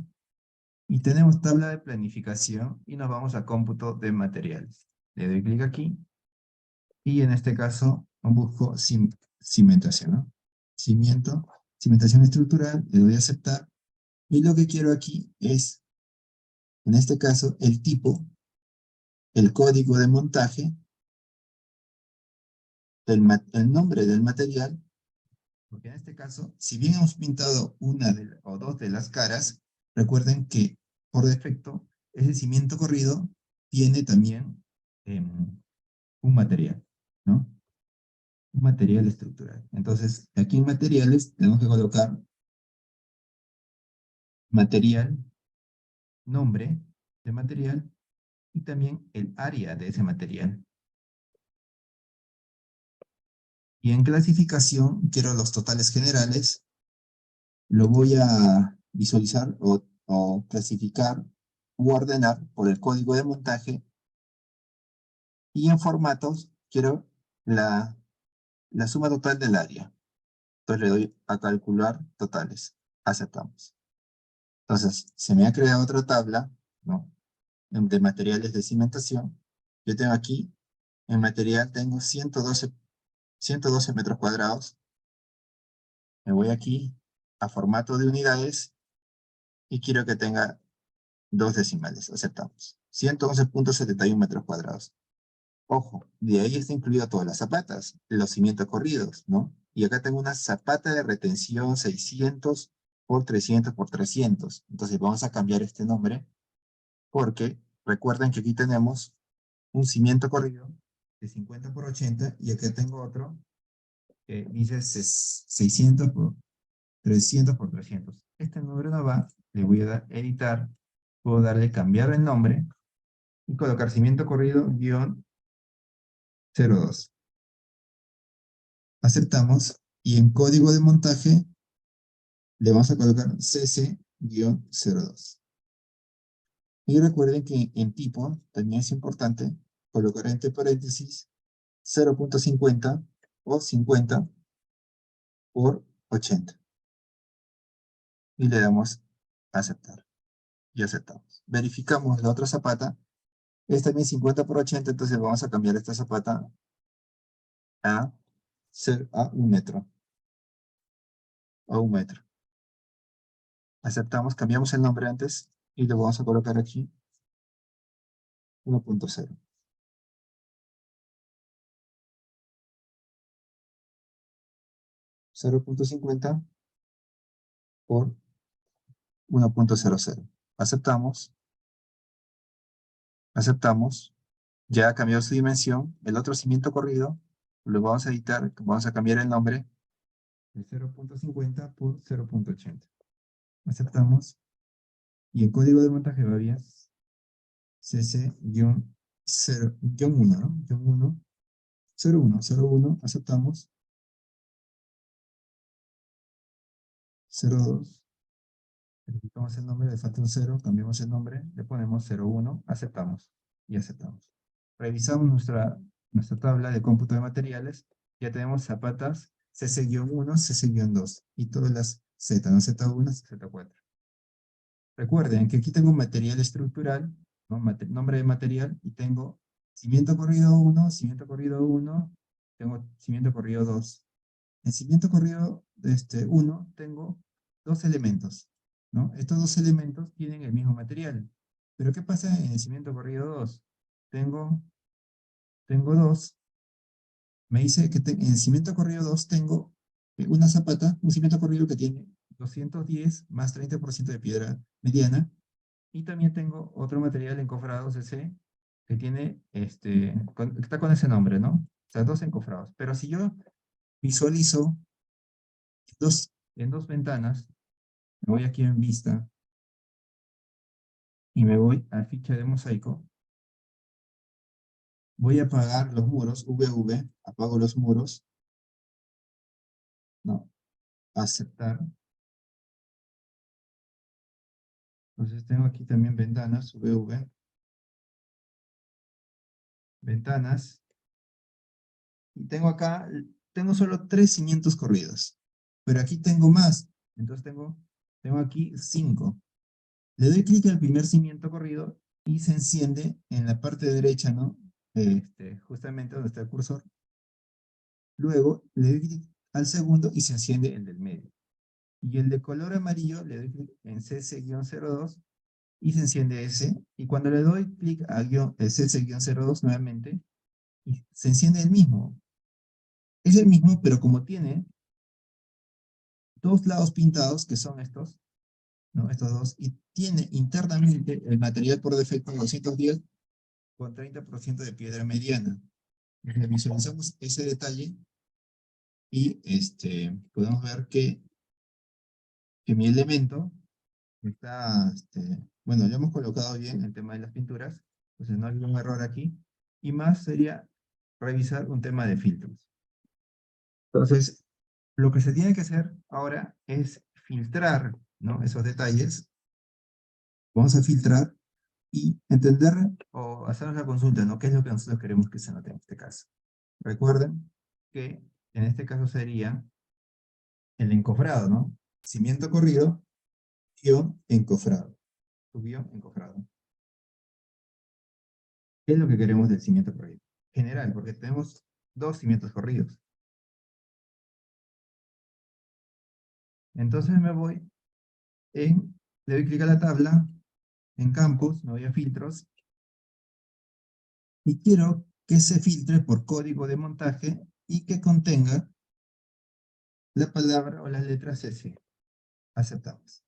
y tenemos tabla de planificación y nos vamos a cómputo de materiales. Le doy clic aquí y en este caso busco cimentación, ¿no? Cimentación estructural, le doy a aceptar y lo que quiero aquí es, en este caso, el tipo, el código de montaje, el nombre del material, porque en este caso, si bien hemos pintado o dos de las caras, recuerden que por defecto ese cimiento corrido tiene también un material, ¿no? Un material estructural. Entonces, aquí en materiales tenemos que colocar material, nombre de material y también el área de ese material. Y en clasificación, quiero los totales generales. Lo voy a visualizar o clasificar u ordenar por el código de montaje. Y en formatos, quiero la suma total del área. Entonces le doy a calcular totales. Aceptamos. Entonces, se me ha creado otra tabla, ¿no? De materiales de cimentación. Yo tengo aquí, en material tengo 112 metros cuadrados. Me voy aquí a formato de unidades y quiero que tenga dos decimales. Aceptamos. 111,71 metros cuadrados. Ojo, de ahí está incluido todas las zapatas, los cimientos corridos, ¿no? Y acá tengo una zapata de retención 600 por 300 por 300. Entonces vamos a cambiar este nombre porque recuerden que aquí tenemos un cimiento corrido de 50 por 80 y acá tengo otro que dice 600 por 300 por 300. Este número no va, le voy a dar editar, puedo darle cambiar el nombre y colocar cimiento corrido guión 02. Aceptamos y en código de montaje le vamos a colocar cc-02. Y recuerden que en tipo también es importante colocar entre paréntesis 0,50 o 50 por 80. Y le damos a aceptar. Y aceptamos. Verificamos la otra zapata. Es también 50 por 80, entonces vamos a cambiar esta zapata a, a un metro. A un metro. Aceptamos, cambiamos el nombre antes y le vamos a colocar aquí 1,0. 0,50 por 1,00. Aceptamos, aceptamos. Ya ha cambiado su dimensión. El otro cimiento corrido lo vamos a editar, vamos a cambiar el nombre de 0,50 por 0,80. Aceptamos. Y el código de montaje va bien. cc-0-1, ¿no? 1, 01, aceptamos. 02, verificamos el nombre, le falta un 0, cambiamos el nombre, le ponemos 01, aceptamos y aceptamos. Revisamos nuestra tabla de cómputo de materiales, ya tenemos zapatas cc-1, cc-2 y todas las Z, ¿no? Z1, Z4. Recuerden que aquí tengo un material estructural, ¿no? Nombre de material, y tengo cimiento corrido 1, cimiento corrido 1, tengo cimiento corrido 2. En cimiento corrido 1 tengo dos elementos, ¿no? Estos dos elementos tienen el mismo material. Pero ¿qué pasa en el cimiento corrido 2? Tengo dos. Me dice que en el cimiento corrido 2 tengo una zapata, un cimiento corrido que tiene 210 más 30% de piedra mediana. Y también tengo otro material encofrado CC que tiene, está con ese nombre, ¿no? O sea, dos encofrados. Pero si yo visualizo en dos ventanas, me voy aquí en vista y me voy a ficha de mosaico, voy a apagar los muros, VV, apago los muros, no, aceptar. Entonces tengo aquí también ventanas, VV, ventanas, y tengo acá, tengo solo 3 cimientos corridos, pero aquí tengo más, entonces tengo aquí 5. Le doy clic al primer cimiento corrido y se enciende en la parte derecha, ¿no? Justamente donde está el cursor. Luego le doy clic al segundo y se enciende el del medio. Y el de color amarillo le doy clic en CC-02 y se enciende ese. Y cuando le doy clic a CC-02 nuevamente, se enciende el mismo. Es el mismo, pero como tiene dos lados pintados, que son estos, ¿no? Estos dos, y tiene internamente el material por defecto 210 con 30% de piedra mediana. Visualizamos ese detalle y podemos ver que mi elemento Está, bueno, lo hemos colocado bien el tema de las pinturas, entonces no hay ningún error aquí. Y más sería revisar un tema de filtros. Entonces, lo que se tiene que hacer ahora es filtrar, ¿no? Esos detalles. Vamos a filtrar y entender o hacernos la consulta, ¿no? ¿Qué es lo que nosotros queremos que se note en este caso? Recuerden que en este caso sería el encofrado, ¿no? Cimiento corrido, guión encofrado. Subió encofrado. ¿Qué es lo que queremos del cimiento corrido? General, porque tenemos dos cimientos corridos. Entonces le doy clic a la tabla, en campos, me voy a filtros, y quiero que se filtre por código de montaje y que contenga la palabra o las letras S. Aceptamos.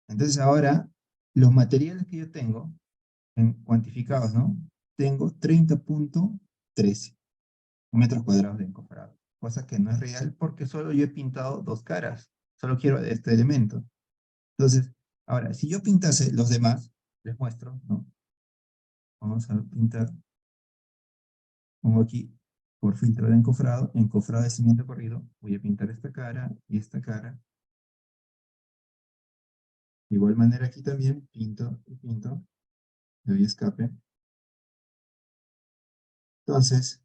Entonces ahora, los materiales que yo tengo, en cuantificados, ¿no? Tengo 30.13 metros cuadrados de encofrado, cosa que no es real porque solo yo he pintado dos caras, solo quiero este elemento. Entonces, ahora, si yo pintase los demás, les muestro, ¿no? Vamos a pintar, pongo aquí, por filtro de encofrado de cimiento corrido, voy a pintar esta cara y esta cara. De igual manera aquí también, pinto y pinto, le doy escape. Entonces,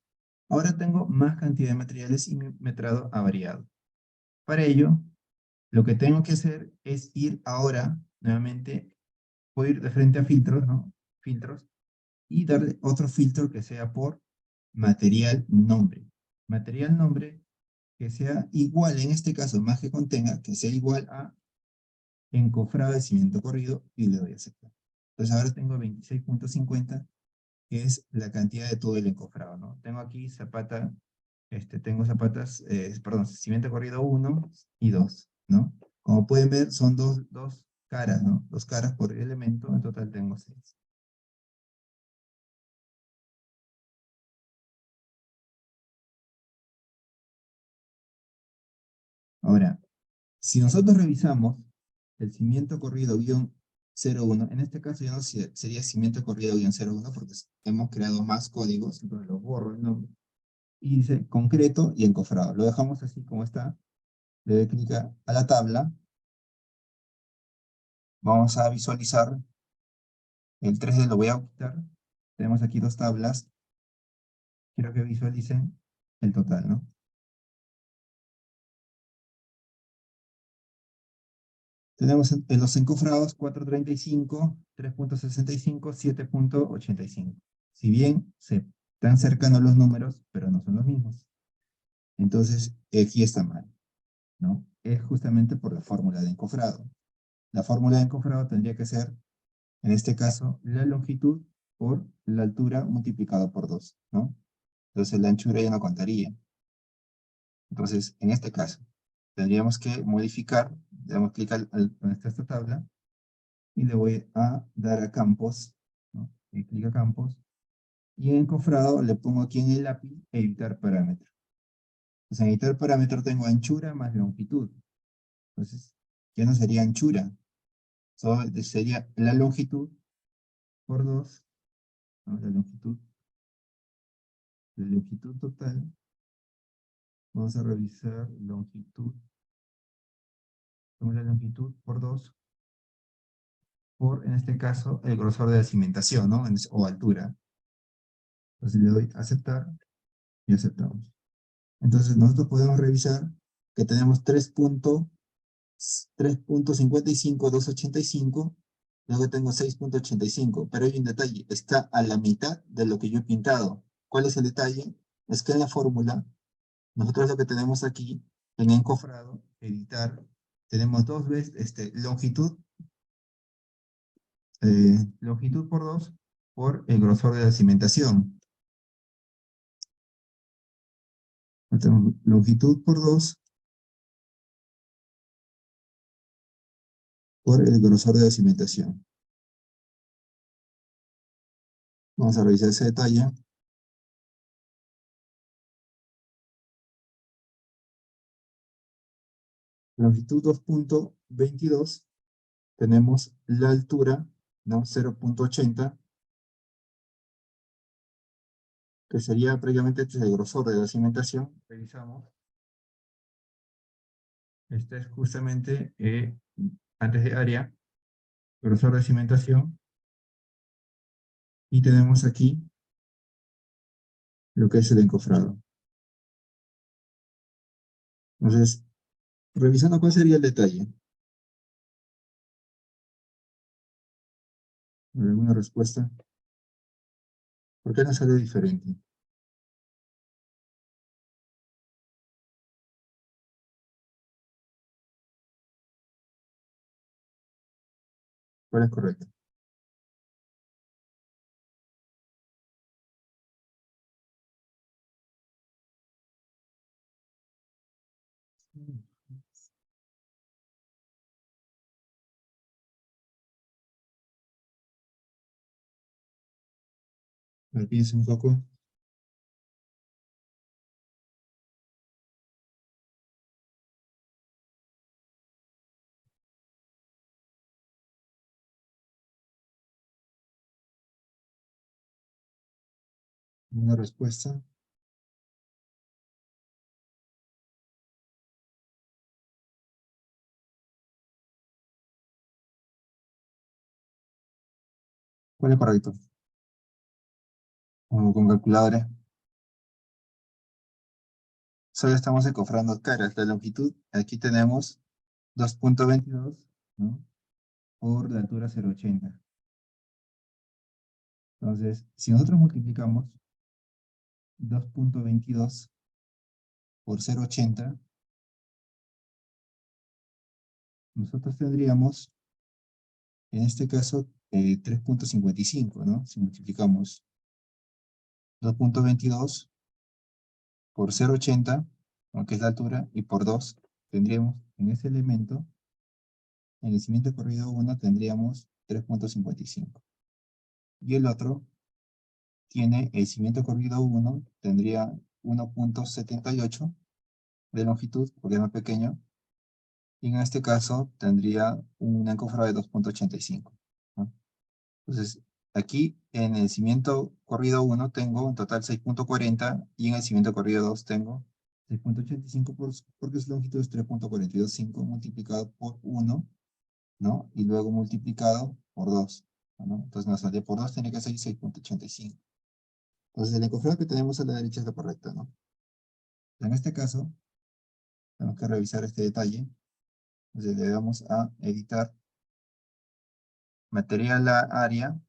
ahora tengo más cantidad de materiales y mi metrado ha variado. Para ello, lo que tengo que hacer es ir ahora, nuevamente, voy a ir de frente a filtros, ¿no? Filtros, y darle otro filtro que sea por material nombre. Material nombre que sea igual, en este caso, más que contenga, que sea igual a encofrado de cimiento corrido y le doy a aceptar. Entonces ahora tengo 26.50, que es la cantidad de todo el encofrado, ¿no? Tengo aquí tengo zapatas, perdón, cimiento corrido 1 y 2, ¿no? Como pueden ver, son dos caras, ¿no? Dos caras por elemento, en total tengo 6. Ahora, si nosotros revisamos el cimiento corrido guión 01, en este caso ya no sería cimiento corrido guión 01 porque hemos creado más códigos, entonces lo borro el nombre. Y dice concreto y encofrado. Lo dejamos así como está. Le doy clic a la tabla. Vamos a visualizar. El 3D lo voy a quitar. Tenemos aquí dos tablas. Quiero que visualicen el total, ¿no? Tenemos en los encofrados 4.35, 3.65, 7.85. Si bien se están cercanos los números, pero no son los mismos. Entonces, aquí está mal, ¿no? Es justamente por la fórmula de encofrado. La fórmula de encofrado tendría que ser, en este caso, la longitud por la altura multiplicado por 2, ¿no? Entonces la anchura ya no contaría. Entonces, en este caso, tendríamos que modificar, le damos clic donde está esta tabla, y le voy a dar a campos, ¿no? Y clic a campos, y en encofrado le pongo aquí en el lápiz editar parámetro. Entonces en editar parámetro tengo anchura más longitud. Entonces ya no sería anchura, solo sería la longitud por 2, ¿no? La longitud total. Vamos a revisar longitud, la longitud por 2 por, en este caso, el grosor de la cimentación, ¿no? O altura. Entonces le doy aceptar y aceptamos. Entonces nosotros podemos revisar que tenemos 3.55285, luego tengo 6.85, pero hay un detalle, está a la mitad de lo que yo he pintado. ¿Cuál es el detalle? Es que en la fórmula, nosotros lo que tenemos aquí, en encofrado, editar, tenemos dos veces longitud por 2 por el grosor de la cimentación. Tenemos longitud por 2 por el grosor de la cimentación. Vamos a revisar ese detalle. Longitud 2.22 tenemos la altura, ¿no? 0,80, que sería prácticamente el grosor de la cimentación. Revisamos. Este es justamente antes de área, grosor de cimentación. Y tenemos aquí lo que es el encofrado. Entonces, revisando cuál sería el detalle. ¿Alguna respuesta? ¿Por qué no sale diferente? ¿Cuál es correcto? A ver, piensa un poco. Una respuesta. ¿Cuál es correcto? O con calculadora. Solo estamos encofrando caras. La longitud, aquí tenemos 2,22, ¿no? Por la altura 0,80. Entonces, si nosotros multiplicamos 2,22 por 0,80, nosotros tendríamos, en este caso, 3,55, ¿no? Si multiplicamos 2,22 por 0,80, ¿no? Que es la altura, y por 2, tendríamos en ese elemento, en el cimiento corrido 1, tendríamos 3,55. Y el otro tiene el cimiento corrido 1, tendría 1,78 de longitud, porque es más pequeño, y en este caso tendría un encofrado de 2,85, ¿no? Entonces, aquí en el cimiento corrido 1 tengo en total 6,40 y en el cimiento corrido 2 tengo 6,85 porque su longitud es 3,425 multiplicado por 1, ¿no? Y luego multiplicado por 2, ¿no? Entonces nos sale por 2 tiene que ser 6,85. Entonces el encofrado que tenemos a la derecha es lo correcto, ¿no? En este caso, tenemos que revisar este detalle. Entonces le damos a editar material a área.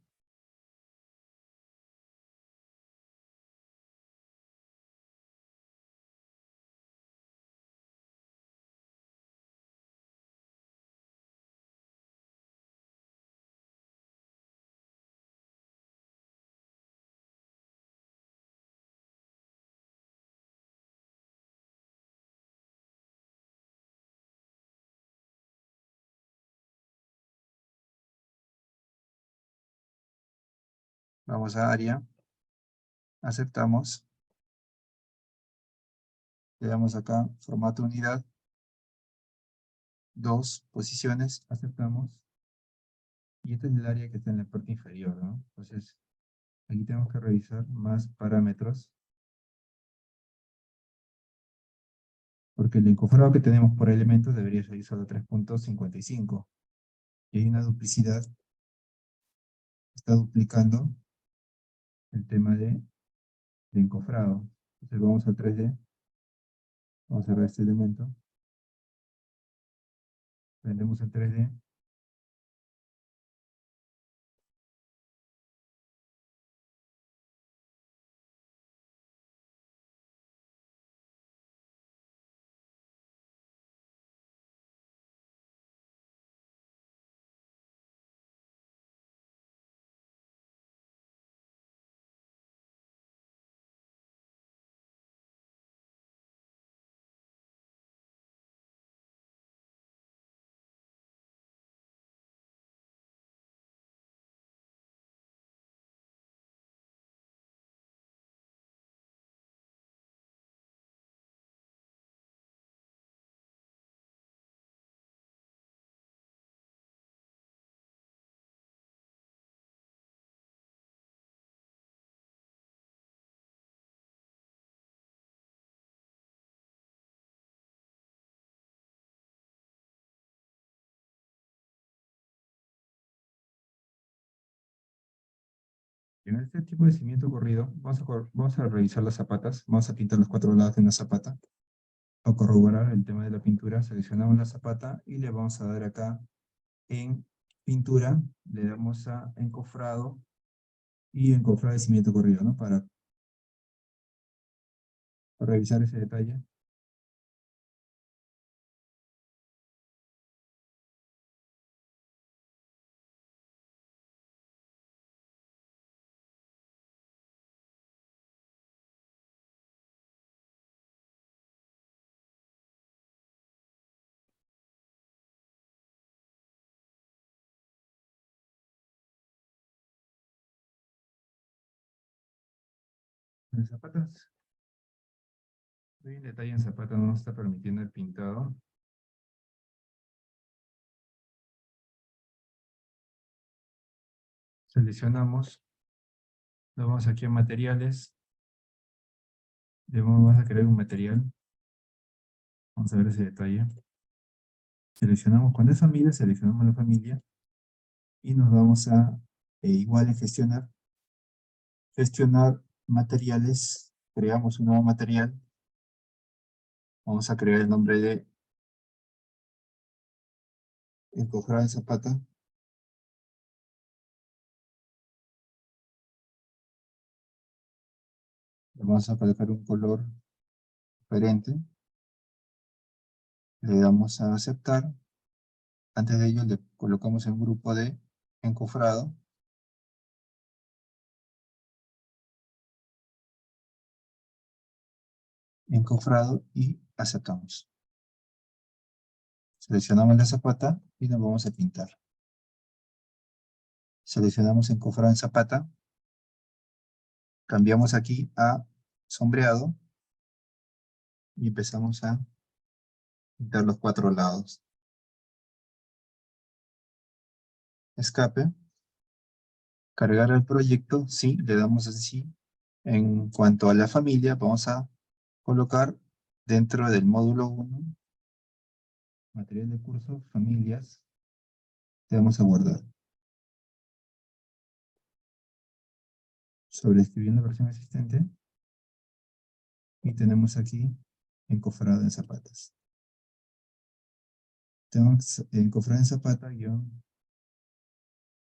Vamos a área, aceptamos, le damos acá formato unidad, 2 posiciones, aceptamos, y este es el área que está en la parte inferior, ¿no? Entonces, aquí tenemos que revisar más parámetros, porque el encofrado que tenemos por elementos debería ser solo 3,55, y hay una duplicidad, está duplicando el tema de encofrado. Entonces vamos al 3D, vamos a cerrar este elemento, prendemos el 3D, En este tipo de cimiento corrido, vamos a revisar las zapatas, vamos a pintar los cuatro lados de una zapata. Para corroborar el tema de la pintura, seleccionamos la zapata y le vamos a dar acá en pintura, le damos a encofrado y encofrado de cimiento corrido, ¿no? Para revisar ese detalle. Las zapatas, hoy en detalle en zapata no nos está permitiendo el pintado. Seleccionamos, nos vamos aquí a materiales, vamos a crear un material, vamos a ver ese detalle. Seleccionamos, cuando es familia, seleccionamos la familia y nos vamos a, igual en gestionar materiales, creamos un nuevo material, vamos a crear el nombre de encofrado en zapata, le vamos a colocar un color diferente, le damos a aceptar, antes de ello le colocamos un grupo de encofrado, y aceptamos. Seleccionamos la zapata y nos vamos a pintar. Seleccionamos encofrado en zapata, cambiamos aquí a sombreado y empezamos a pintar los cuatro lados. Escape, cargar el proyecto, sí, le damos así. En cuanto a la familia, vamos a colocar dentro del módulo 1, material de curso, familias, le vamos a guardar. Sobreescribiendo la versión existente, y tenemos aquí encofrado en zapatas. Tenemos encofrado en zapata, guión,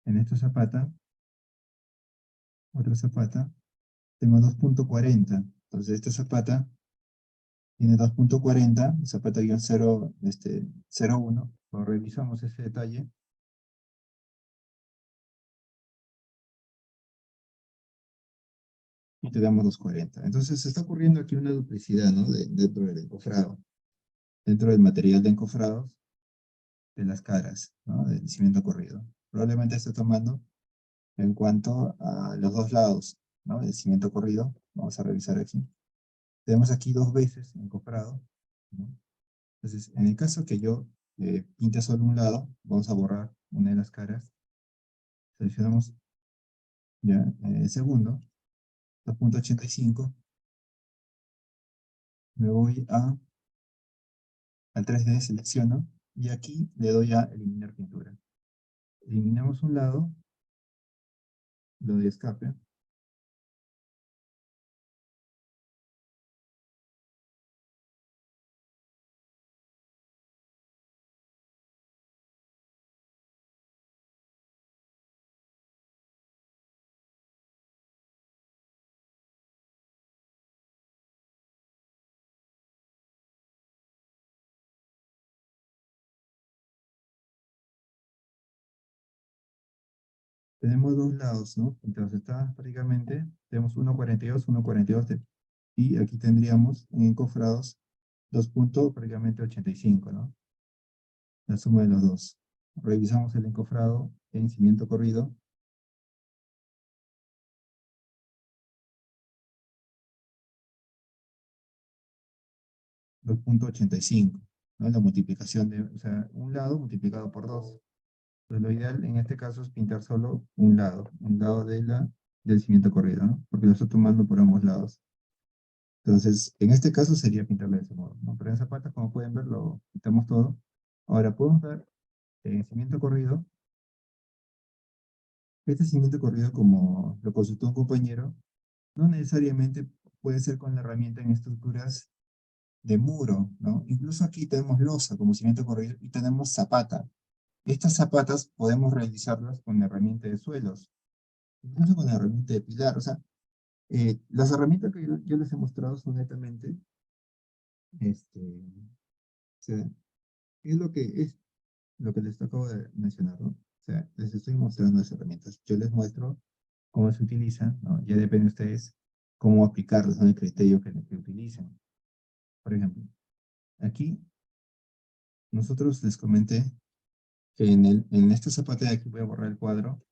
en esta zapata, otra zapata, tengo 2.40. Entonces esta zapata tiene 2.40, zapata guión 0, 0.1. Lo revisamos ese detalle. Y te damos 2.40. Entonces se está ocurriendo aquí una duplicidad, ¿no? Dentro del encofrado. Dentro del material de encofrados, de las caras, ¿no? Del cimiento corrido. Probablemente esté tomando en cuanto a los dos lados, ¿no? Del cimiento corrido. Vamos a revisar aquí. Tenemos aquí dos veces encofrado, ¿no? Entonces, en el caso que yo pinte solo un lado, vamos a borrar una de las caras. Seleccionamos ya el segundo, 2.85. Me voy al 3D, selecciono, y aquí le doy a eliminar pintura. Eliminamos un lado, lo doy a escape. Tenemos dos lados, ¿no? Entonces está prácticamente, tenemos 1.42, 1.42, y aquí tendríamos en encofrados 2 puntos prácticamente 85, ¿no? La suma de los dos. Revisamos el encofrado en cimiento corrido. 2.85, ¿no? La multiplicación de, o sea, un lado multiplicado por 2. Entonces lo ideal en este caso es pintar solo un lado del cimiento corrido, ¿no? Porque lo estoy tomando por ambos lados. Entonces, en este caso sería pintarlo de ese modo, ¿no? Pero en zapatas, como pueden ver, lo pintamos todo. Ahora podemos ver en cimiento corrido, Este cimiento corrido, como lo consultó un compañero, no necesariamente puede ser con la herramienta en estructuras de muro, ¿no? Incluso aquí tenemos losa como cimiento corrido y tenemos zapata. Estas zapatas podemos realizarlas con la herramienta de suelos, incluso con la herramienta de pilar. O sea, las herramientas que yo les he mostrado son netamente, este, o sea, es lo que les acabo de mencionar, ¿no? O sea, les estoy mostrando las herramientas. Yo les muestro cómo se utilizan, ¿no? Ya depende de ustedes cómo aplicarlas, ¿no? El criterio que utilicen. Por ejemplo, aquí nosotros les comenté que en esta zapata de aquí voy a borrar el cuadro.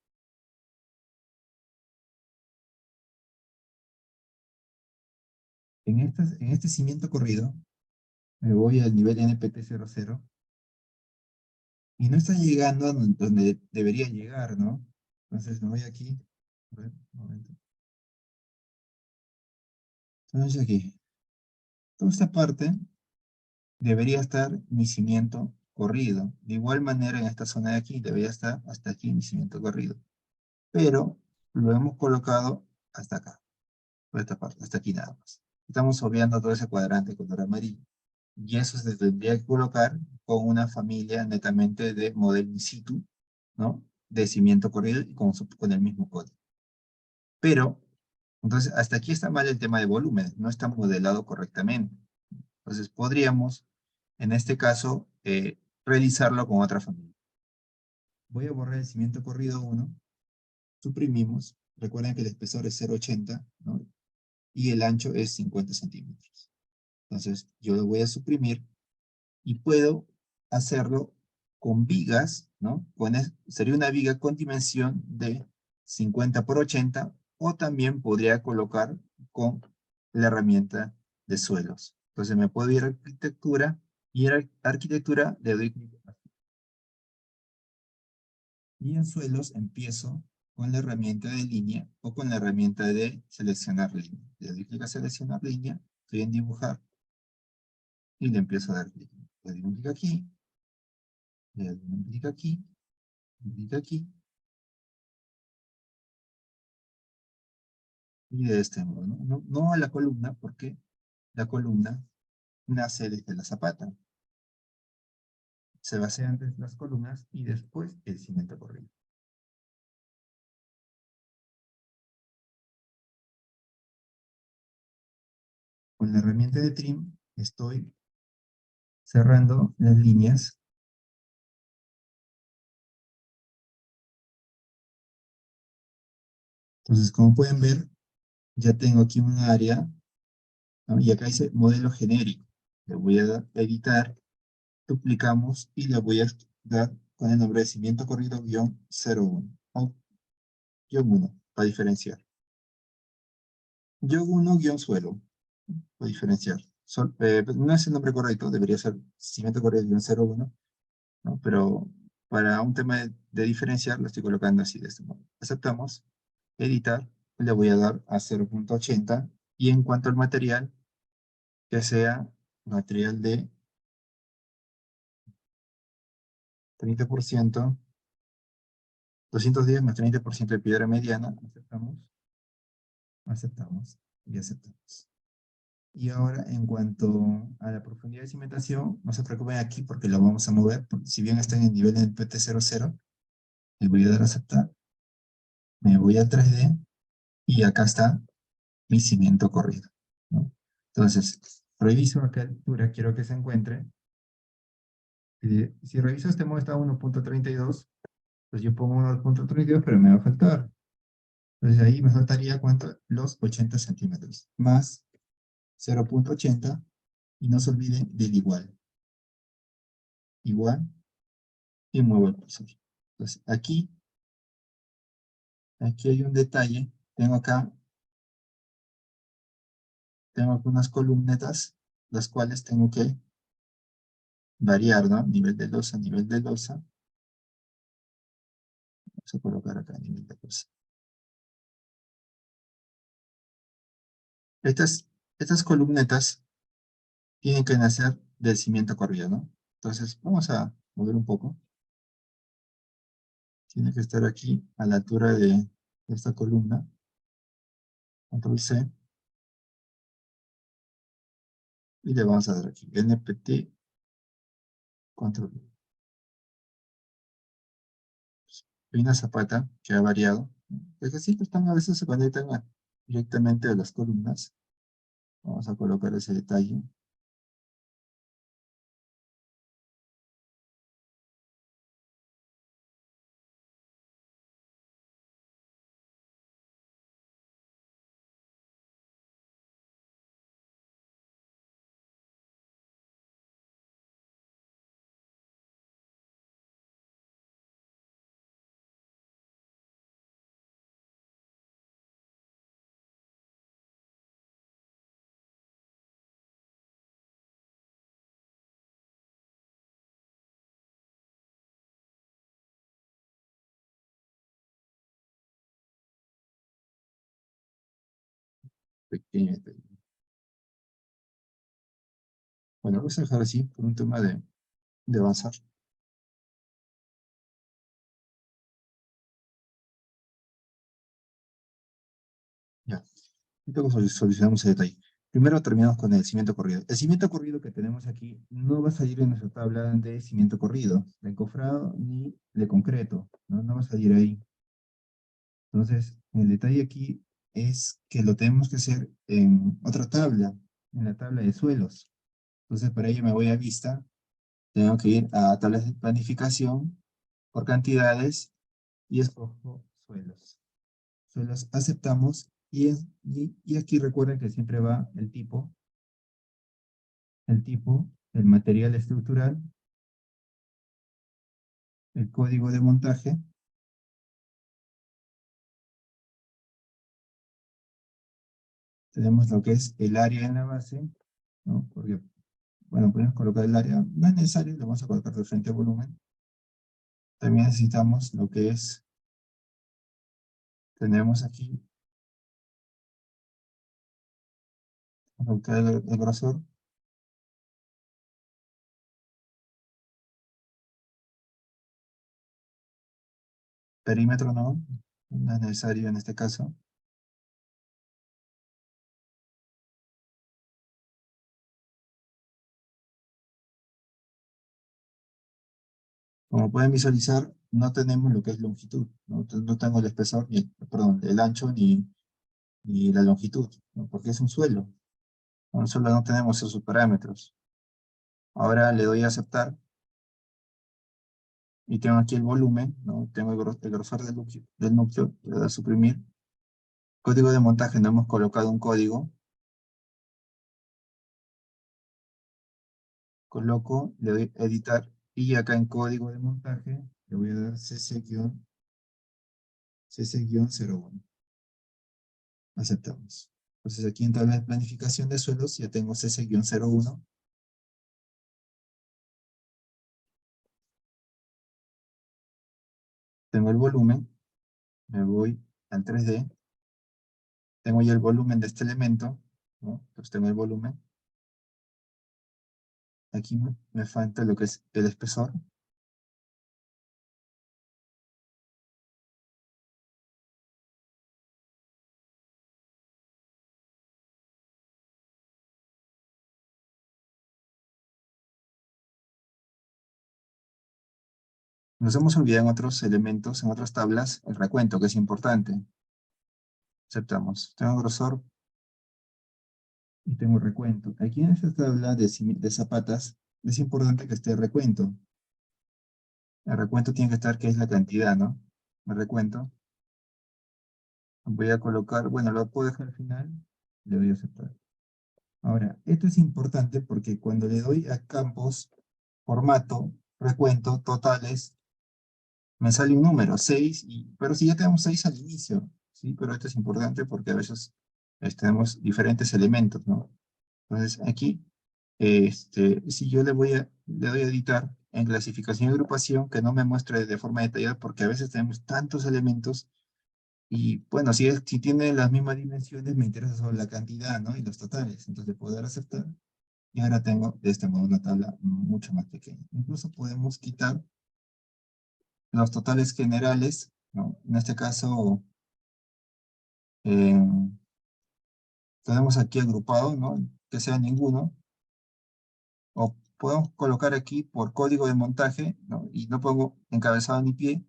En este cimiento corrido, me voy al nivel NPT 00 y no está llegando a donde debería llegar, ¿no? Entonces me voy aquí. A ver, un momento. Entonces aquí, toda esta parte debería estar mi cimiento corrido. De igual manera en esta zona de aquí debería estar hasta aquí mi cimiento corrido. Pero lo hemos colocado hasta acá, por esta parte, hasta aquí nada más. Estamos obviando todo ese cuadrante color amarillo. Y eso se tendría que colocar con una familia netamente de modelo in situ, ¿no? De cimiento corrido y con el mismo código. Pero, entonces, hasta aquí está mal el tema de volumen, no está modelado correctamente. Entonces, podríamos, en este caso, realizarlo con otra familia. Voy a borrar el cimiento corrido 1, suprimimos. Recuerden que el espesor es 0,80, ¿no? Y el ancho es 50 centímetros. Entonces, yo lo voy a suprimir y puedo hacerlo con vigas, ¿no? Sería una viga con dimensión de 50 por 80, o también podría colocar con la herramienta de suelos. Entonces me puedo ir a arquitectura y en arquitectura le doy clic aquí. Y en suelos empiezo con la herramienta de línea o con la herramienta de seleccionar línea. Le doy clic a seleccionar línea, estoy en dibujar y le empiezo a dar clic. Le doy un clic aquí, le doy un clic aquí, un clic aquí, y de este modo, ¿no? No a la columna, porque la columna nace desde la zapata. Se basa antes las columnas y después el cimiento corrido. Con la herramienta de trim estoy cerrando las líneas. Entonces, como pueden ver, ya tengo aquí un área, ¿no? Y acá dice modelo genérico. Le voy a dar a editar, duplicamos y le voy a dar con el nombre de cimiento corrido guión 01 o guión 1 para diferenciar. Guión 1 guión suelo para diferenciar. No es el nombre correcto, debería ser cimiento corrido guión 01, ¿no? Pero para un tema de diferenciar lo estoy colocando así de este modo. Aceptamos, editar, le voy a dar a 0,80 y en cuanto al material, que sea material de 30%, 210 más 30% de piedra mediana, aceptamos, aceptamos y aceptamos. Y ahora, en cuanto a la profundidad de cimentación, no se preocupen aquí porque lo vamos a mover. Si bien está en el nivel del PT00, le voy a dar a aceptar, me voy a 3D y acá está mi cimiento corrido, ¿no? Entonces, reviso a qué altura quiero que se encuentre. Si reviso este modo está a 1,32, pues yo pongo 1,32, pero me va a faltar. Entonces ahí me faltaría, ¿cuánto? Los 80 centímetros, más 0,80, y no se olviden del igual. Igual, y muevo el cursor. Entonces aquí hay un detalle. Tengo algunas columnetas, las cuales tengo que variar, ¿no? Nivel de losa, nivel de losa. Vamos a colocar acá nivel de losa. Estas columnetas tienen que nacer del cimiento corrido, ¿no? Entonces, vamos a mover un poco. Tiene que estar aquí a la altura de esta columna. Control C. Y le vamos a dar aquí. NPT. Control V. Hay una zapata que ha variado. Es que siempre están, a veces se conectan directamente a las columnas. Vamos a colocar ese detalle. Pequeño detalle. Bueno, vamos a dejar así por un tema de avanzar. Ya. Entonces solucionamos ese detalle. Primero terminamos con el cimiento corrido. El cimiento corrido que tenemos aquí no va a salir en nuestra tabla de cimiento corrido, de encofrado ni de concreto, ¿no? No va a salir ahí. Entonces, el detalle aquí es que lo tenemos que hacer en otra tabla, en la tabla de suelos. Entonces, para ello me voy a vista, tengo que ir a tablas de planificación por cantidades y escojo suelos. Suelos aceptamos y aquí recuerden que siempre va el tipo, el material estructural, el código de montaje, tenemos lo que es el área en la base, ¿no? Porque, bueno, podemos colocar el área, no es necesario, lo vamos a colocar de frente al volumen. También necesitamos lo que es, tenemos aquí, colocar el grosor, perímetro no es necesario en este caso. Como pueden visualizar, no tenemos lo que es longitud, no tengo el espesor, perdón, el ancho ni la longitud, ¿no? Porque es un suelo. Con un suelo no tenemos esos parámetros. Ahora le doy a aceptar y tengo aquí el volumen, ¿no? Tengo el grosor del núcleo, le doy a suprimir. Código de montaje, no hemos colocado un código. Coloco, le doy a editar y acá en código de montaje le voy a dar cc-01. Aceptamos. Entonces aquí en tabla de planificación de suelos ya tengo cc-01. Tengo el volumen, me voy al 3D, tengo ya el volumen de este elemento, ¿no? Entonces tengo el volumen. Aquí me falta lo que es el espesor. Nos hemos olvidado en otros elementos, en otras tablas, el recuento, que es importante. Aceptamos. Tengo grosor y tengo recuento. Aquí en esta tabla de zapatas es importante que esté el recuento. El recuento tiene que estar, que es la cantidad, ¿no? El recuento. Voy a colocar, bueno, lo puedo dejar al final, le doy a aceptar. Ahora, esto es importante porque cuando le doy a campos, formato, recuento, totales, me sale un número, 6, pero si ya tenemos 6 al inicio, ¿sí? Pero esto es importante porque a veces tenemos diferentes elementos, ¿no? Entonces aquí, si yo le doy a editar en clasificación y agrupación, que no me muestre de forma detallada porque a veces tenemos tantos elementos y bueno, si tiene las mismas dimensiones, me interesa solo la cantidad, ¿no? Y los totales. Entonces poder aceptar. Y ahora tengo de este modo una tabla mucho más pequeña. Incluso podemos quitar los totales generales, ¿no? En este caso, eh, tenemos aquí agrupado, ¿no? Que sea ninguno, o podemos colocar aquí por código de montaje, ¿no? Y no pongo encabezado ni pie,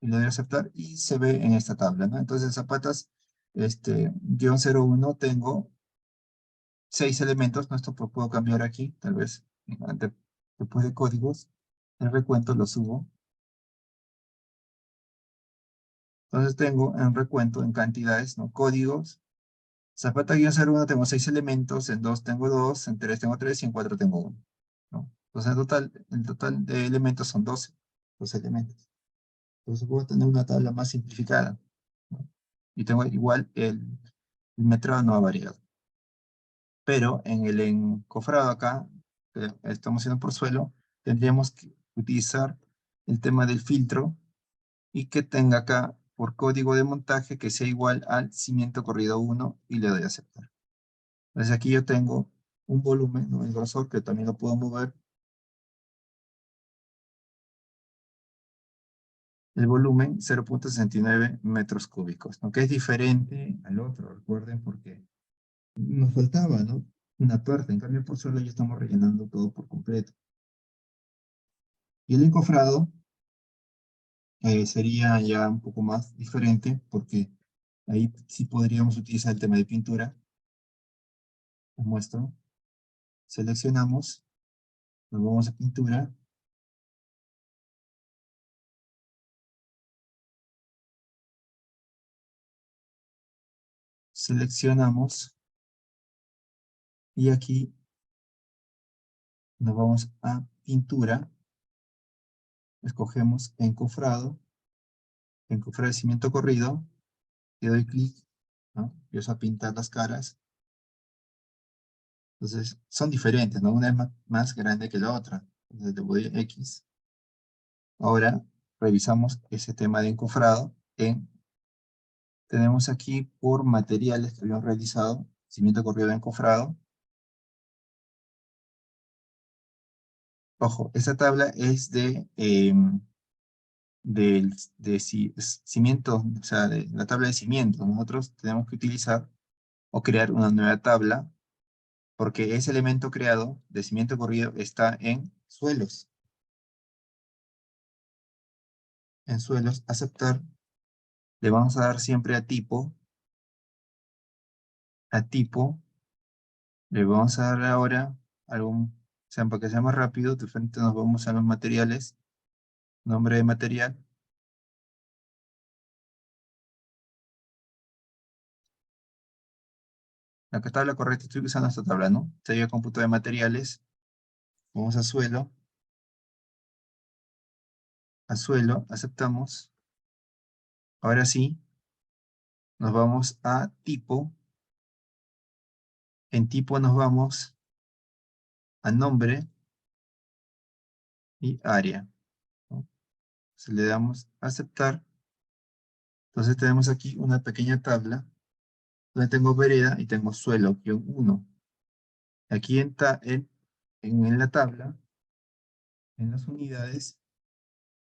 y le doy a aceptar, y se ve en esta tabla, ¿no? Entonces, zapatas, guión 01, tengo 6 elementos, ¿no? Esto puedo cambiar aquí, tal vez, después de códigos, el recuento lo subo. Entonces tengo en recuento, en cantidades, ¿no? Códigos. Zapata-01 tengo 6 elementos, en 2 tengo 2, en 3 tengo 3 y en 4 tengo 1, ¿no? Entonces el total de elementos son 12 elementos. Entonces puedo tener una tabla más simplificada, ¿no? Y tengo igual el metrado no ha variado. Pero en el encofrado acá, que estamos haciendo por suelo, tendríamos que utilizar el tema del filtro y que tenga acá por código de montaje que sea igual al cimiento corrido 1 y le doy a aceptar. Entonces aquí yo tengo un volumen, ¿no? El grosor que también lo puedo mover. El volumen 0,69 metros cúbicos, ¿no? Que es diferente al otro, recuerden, porque nos faltaba, ¿no? Una parte. En cambio, por suelo ya estamos rellenando todo por completo. Y el encofrado sería ya un poco más diferente, porque ahí sí podríamos utilizar el tema de pintura. Les muestro. Seleccionamos, nos vamos a pintura, seleccionamos y aquí nos vamos a pintura, escogemos encofrado de cimiento corrido, le doy clic, ¿no? Empiezo a pintar las caras. Entonces son diferentes, ¿no? Una es más grande que la otra. Entonces le voy a X. Ahora revisamos ese tema de encofrado. Tenemos aquí por materiales que habíamos realizado, cimiento corrido encofrado. Ojo, esta tabla es cimiento, o sea, de la tabla de cimiento. Nosotros tenemos que utilizar o crear una nueva tabla porque ese elemento creado de cimiento corrido está en suelos. En suelos, aceptar, le vamos a dar siempre a tipo, le vamos a dar ahora algún, o sea, para que sea más rápido, de frente nos vamos a los materiales, nombre de material, la tabla correcta, estoy usando esta tabla, ¿no? Sería cómputo de materiales, vamos a suelo, aceptamos, ahora sí, nos vamos a tipo, en tipo nos vamos a nombre y área, ¿no? Entonces le damos a aceptar, entonces tenemos aquí una pequeña tabla, donde tengo vereda y tengo suelo-1. Aquí en la tabla, en las unidades,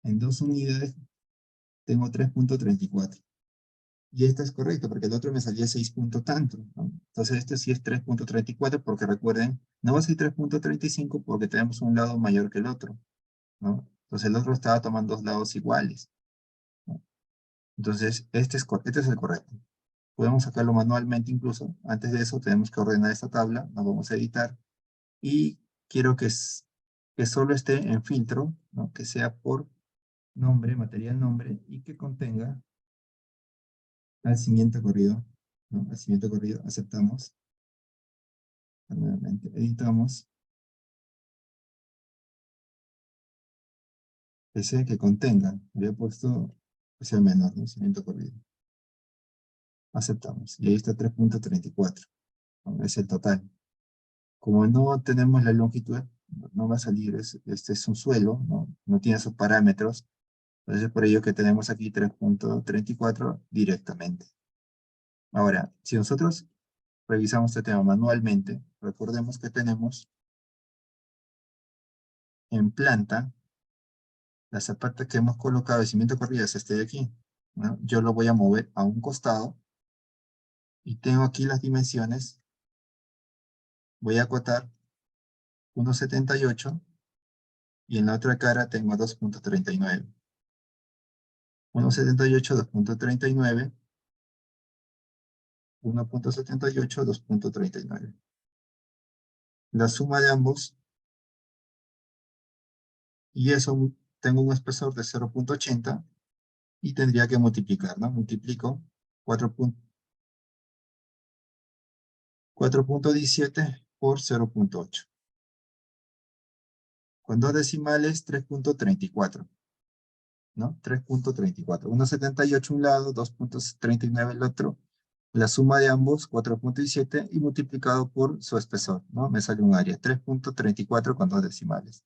en 2 unidades, tengo 3,34. Y este es correcto, porque el otro me salía 6 punto tanto, ¿no? Entonces este sí es 3,34, porque recuerden, no va a ser 3,35 porque tenemos un lado mayor que el otro, ¿no? Entonces el otro estaba tomando 2 lados iguales, ¿no? Entonces este es el correcto. Podemos sacarlo manualmente incluso. Antes de eso tenemos que ordenar esta tabla, nos vamos a editar y quiero que solo esté en filtro, ¿no? Que sea por nombre, material nombre, y que contenga al cimiento corrido, ¿no? Al cimiento corrido, aceptamos, nuevamente editamos, que sea que contenga, había puesto que sea menor, ¿no? Cimiento corrido, aceptamos, y ahí está 3,34, ¿no? Es el total. Como no tenemos la longitud, no va a salir, este es un suelo, ¿no? No tiene esos parámetros, entonces es por ello que tenemos aquí 3,34 directamente. Ahora, si nosotros revisamos este tema manualmente, recordemos que tenemos en planta La zapata que hemos colocado, el cimiento corrido es este de aquí, ¿no? Yo lo voy a mover a un costado y tengo aquí las dimensiones. Voy a acotar 1,78 y en la otra cara tengo 2,39. 1,78, 2,39, 1,78, 2,39. La suma de ambos, y eso tengo un espesor de 0,80 y tendría que multiplicar, ¿no? Multiplico 4,17 por 0,8. Con dos decimales, 3,34, ¿no? 3,34. 1,78 un lado, 2,39 el otro. La suma de ambos, 4,17 y multiplicado por su espesor, ¿no? Me sale un área, 3,34 con dos decimales.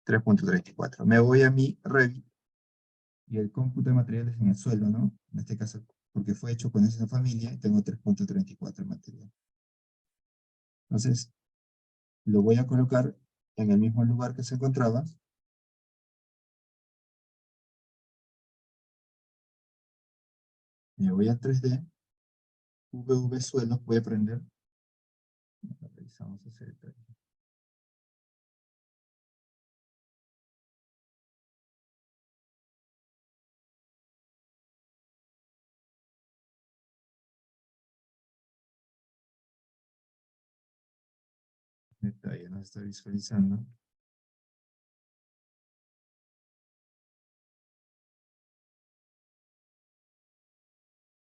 3,34. Me voy a mi Revit y el cómputo de materiales en el suelo, ¿no? En este caso, porque fue hecho con esa familia, y tengo 3,34 de material. Entonces, lo voy a colocar en el mismo lugar que se encontraba. Me voy a 3D, VV suelo, voy a prender. Revisamos ese detalle. Detalle, no se está visualizando.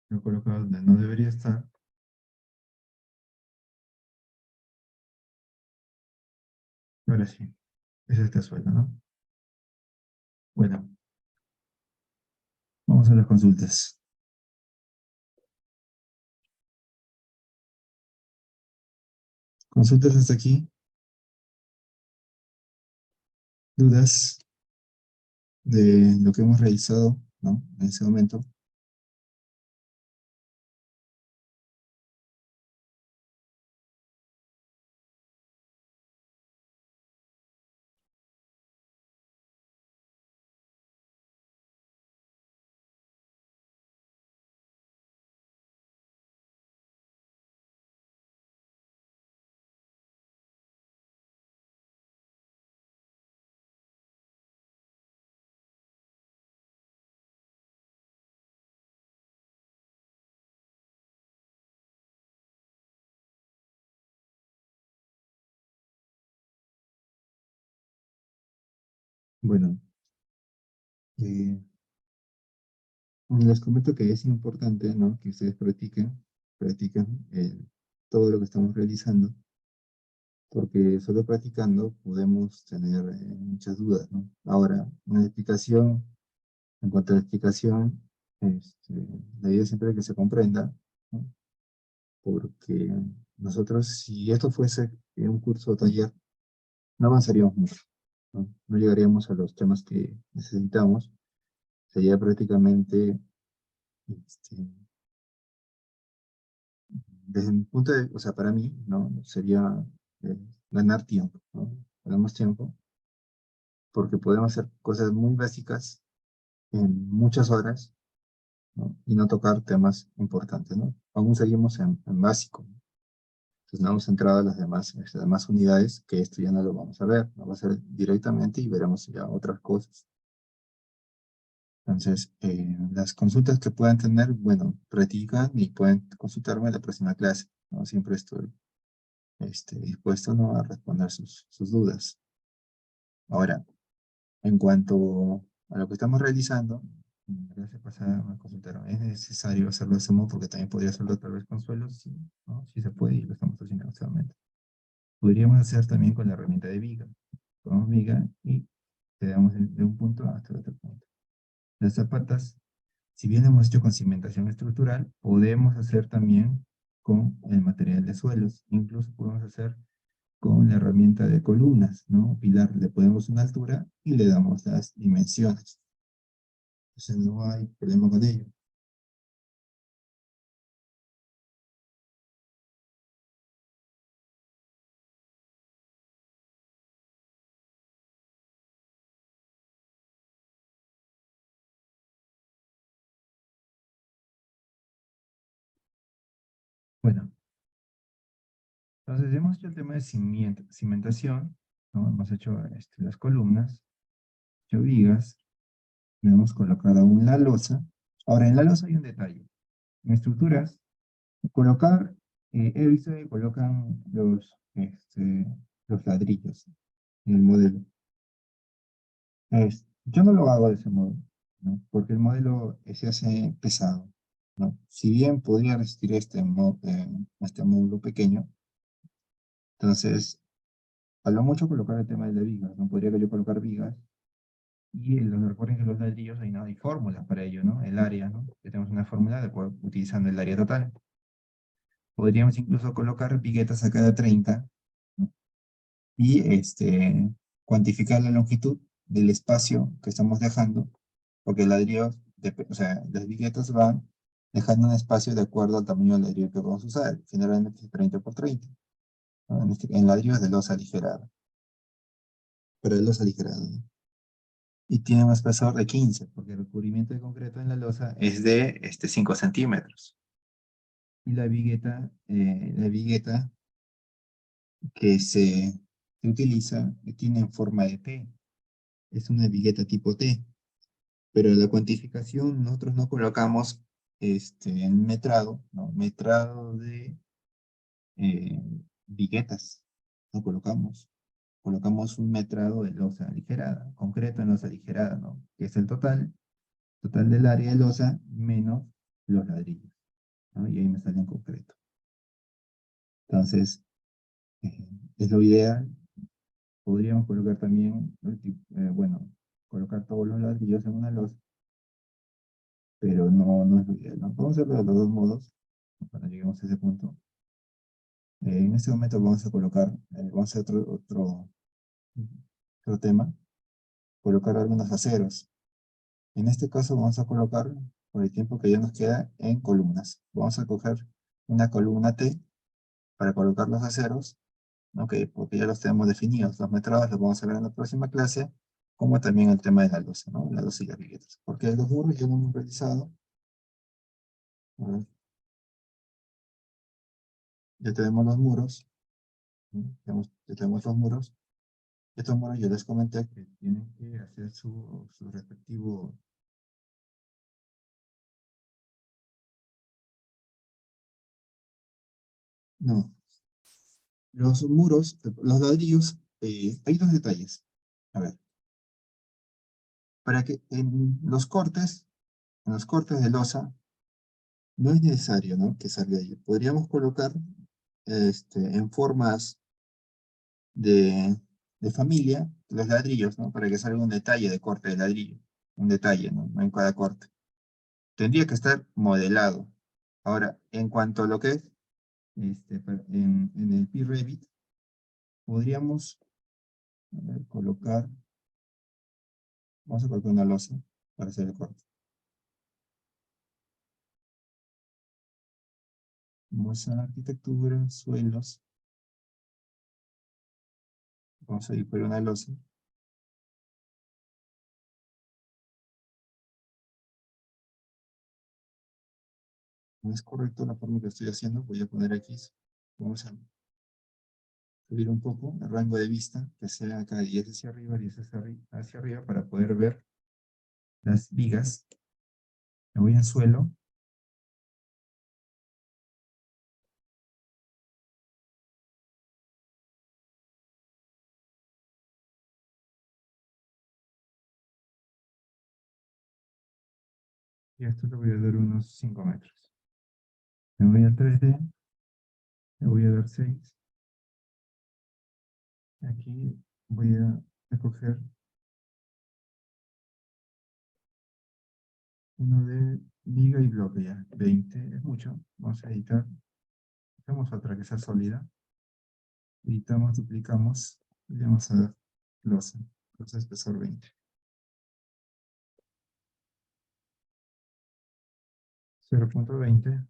Lo he colocado donde no debería estar. Ahora sí, es este suelo, ¿no? Bueno, vamos a las consultas. Consultas hasta aquí. Dudas de lo que hemos realizado, ¿no? En ese momento. Bueno, eh, les comento que es importante, ¿no? Que ustedes practiquen todo lo que estamos realizando, porque solo practicando podemos tener muchas dudas, ¿no? Ahora, una explicación, en cuanto a la explicación, este, la idea es siempre que se comprenda, ¿no? Porque nosotros, si esto fuese un curso o taller, no avanzaríamos mucho, ¿no? No llegaríamos a los temas que necesitamos, sería prácticamente, este, desde mi punto de, o sea, para mí, ¿no? Sería eh, ganar tiempo, ¿no? Ganamos tiempo porque podemos hacer cosas muy básicas en muchas horas, ¿no? Y no tocar temas importantes, ¿no? Aún seguimos en básico, ¿no? Entonces no hemos entrado a las demás unidades, que esto ya no lo vamos a ver, lo vamos a ver directamente y veremos ya otras cosas. Entonces, las consultas que puedan tener, bueno, practican y pueden consultarme en la próxima clase, ¿no? Siempre estoy dispuesto, ¿no? A responder sus dudas. Ahora, en cuanto a lo que estamos realizando, en la clase pasada me consultaron, ¿es necesario hacerlo de ese modo? Porque también podría hacerlo tal vez con suelos, sí, ¿no? Sí se puede y lo estamos haciendo en este momento. Podríamos hacer también con la herramienta de viga. Tomamos viga y le damos de un punto hasta el otro punto. Las zapatas, si bien hemos hecho con cimentación estructural, podemos hacer también con el material de suelos. Incluso podemos hacer con la herramienta de columnas, ¿no? Pilar, le ponemos una altura y le damos las dimensiones. Entonces no hay problema con ello. Bueno, entonces hemos hecho el tema de cimentación, ¿no? Hemos hecho las columnas, hecho vigas, le hemos colocado aún la losa. Ahora, en la losa hay un detalle. En estructuras, colocar, he visto que colocan los ladrillos en el modelo. Yo no lo hago de ese modo, ¿no? Porque el modelo se hace pesado, ¿no? Si bien podría resistir este módulo pequeño, entonces, a lo mucho colocar el tema de las vigas, ¿no? Podría yo colocar vigas y recuerden que los ladrillos hay fórmulas para ello, ¿no? El área, ¿no? Que tenemos una fórmula utilizando el área total. Podríamos incluso colocar viguetas a cada 30, ¿no? Y cuantificar la longitud del espacio que estamos dejando, porque el ladrillo, o sea, las viguetas van dejando un espacio de acuerdo al tamaño del ladrillo que vamos a usar, generalmente es 30 por 30, ¿no? En ladrillos de losa aligerada, pero de losa aligerada, ¿no? Y tiene un espesor de 15, porque el recubrimiento de concreto en la losa es de 5 centímetros. Y la vigueta que se utiliza tiene en forma de T, es una vigueta tipo T, pero la cuantificación nosotros no colocamos en metrado, ¿no? Metrado de eh, viguetas, no colocamos. Colocamos un metrado de losa aligerada, concreto en losa aligerada, ¿no? Que es el total del área de losa menos los ladrillos, ¿no? Y ahí me sale en concreto. Entonces, es lo ideal. Podríamos colocar también, bueno, colocar todos los ladrillos en una losa, pero no es lo ideal, ¿no? Podemos hacerlo de los dos modos, cuando lleguemos a ese punto. En este momento vamos a colocar, vamos a hacer otro tema, colocar algunos aceros. En este caso vamos a colocar, por el tiempo que ya nos queda, en columnas. Vamos a coger una columna T para colocar los aceros, ¿ok? Porque ya los tenemos definidos. Los metrados los vamos a ver en la próxima clase, como también el tema de la losa, ¿no? La losa y las viguetas. Porque los muros ya lo hemos realizado. A ver, ya tenemos los muros, ¿no? Ya tenemos los muros. Estos muros yo les comenté que tienen que hacer su respectivo. No, los muros, los ladrillos, hay dos detalles. A ver, para que en los cortes de losa, no es necesario, ¿no? Que salga ahí. Podríamos colocar en formas de, de familia los ladrillos, ¿no? Para que salga un detalle de corte de ladrillo. Un detalle, ¿no? No en cada corte. Tendría que estar modelado. Ahora, en cuanto a lo que es en el P-Revit, podríamos a ver, vamos a colocar una losa para hacer el corte. Vamos a arquitectura, suelos, vamos a ir por una losa. No es correcto la forma que estoy haciendo, voy a poner aquí, vamos a subir un poco el rango de vista, que sea acá 10 hacia arriba, 10 hacia arriba, para poder ver las vigas. Me voy en suelo, y a esto le voy a dar unos 5 metros. Me voy al 3D, le voy a dar 6. Aquí voy a escoger uno de viga y bloque ya. 20 es mucho. Vamos a editar. Hacemos otra que sea sólida. Editamos, duplicamos y le vamos a dar losa. Losa espesor 20. 0.20,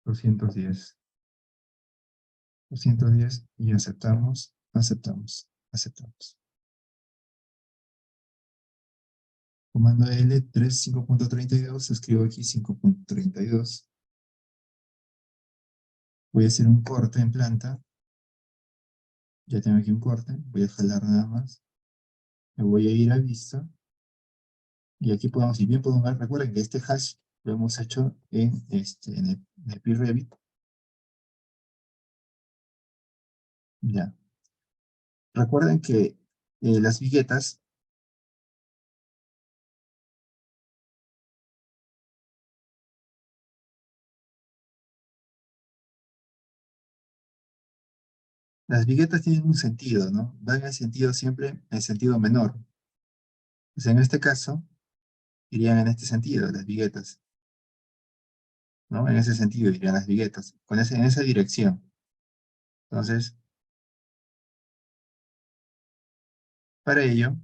210. 210 y aceptamos, aceptamos, aceptamos. Comando L, 5.32, escribo aquí 5.32. Voy a hacer un corte en planta. Ya tengo aquí un corte. Voy a jalar nada más. Me voy a ir a vista. Y aquí podemos, si bien podemos ver, recuerden que este hash lo hemos hecho en el PRevit. Ya. Recuerden que las viguetas tienen un sentido, ¿no? Van en el sentido siempre, en sentido menor. Pues en este caso, irían en este sentido, las viguetas, ¿no? En ese sentido irían las viguetas, en esa dirección. Entonces, para ello,